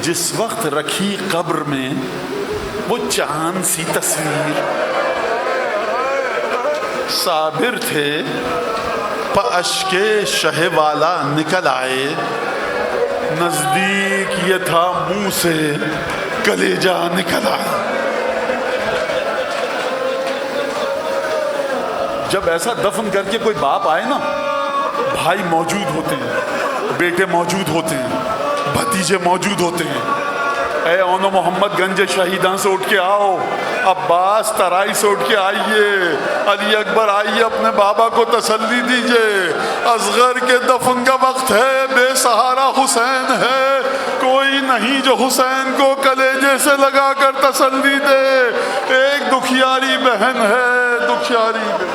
Speaker 3: جس وقت رکھی قبر میں وہ چاند سی تصویر. صابر تھے اشک شہ والا نکل آئے، نزدیک یہ تھا منہ سے کلیجہ نکل آئے. جب ایسا دفن کر کے کوئی باپ آئے نا، بھائی موجود ہوتے ہیں، بیٹے موجود ہوتے ہیں، بھتیجے موجود ہوتے ہیں. اے اونو محمد گنج شہیداں سے اٹھ کے آؤ، عباس ترائی سے اٹھ کے آئیے، علی اکبر آئیے، اپنے بابا کو تسلی دیجئے. اصغر کے دفن کا وقت ہے، بے سہارا حسین ہے، کوئی نہیں جو حسین کو کلیجے سے لگا کر تسلی دے. ایک دکھیاری بہن ہے، دکھیاری بہن.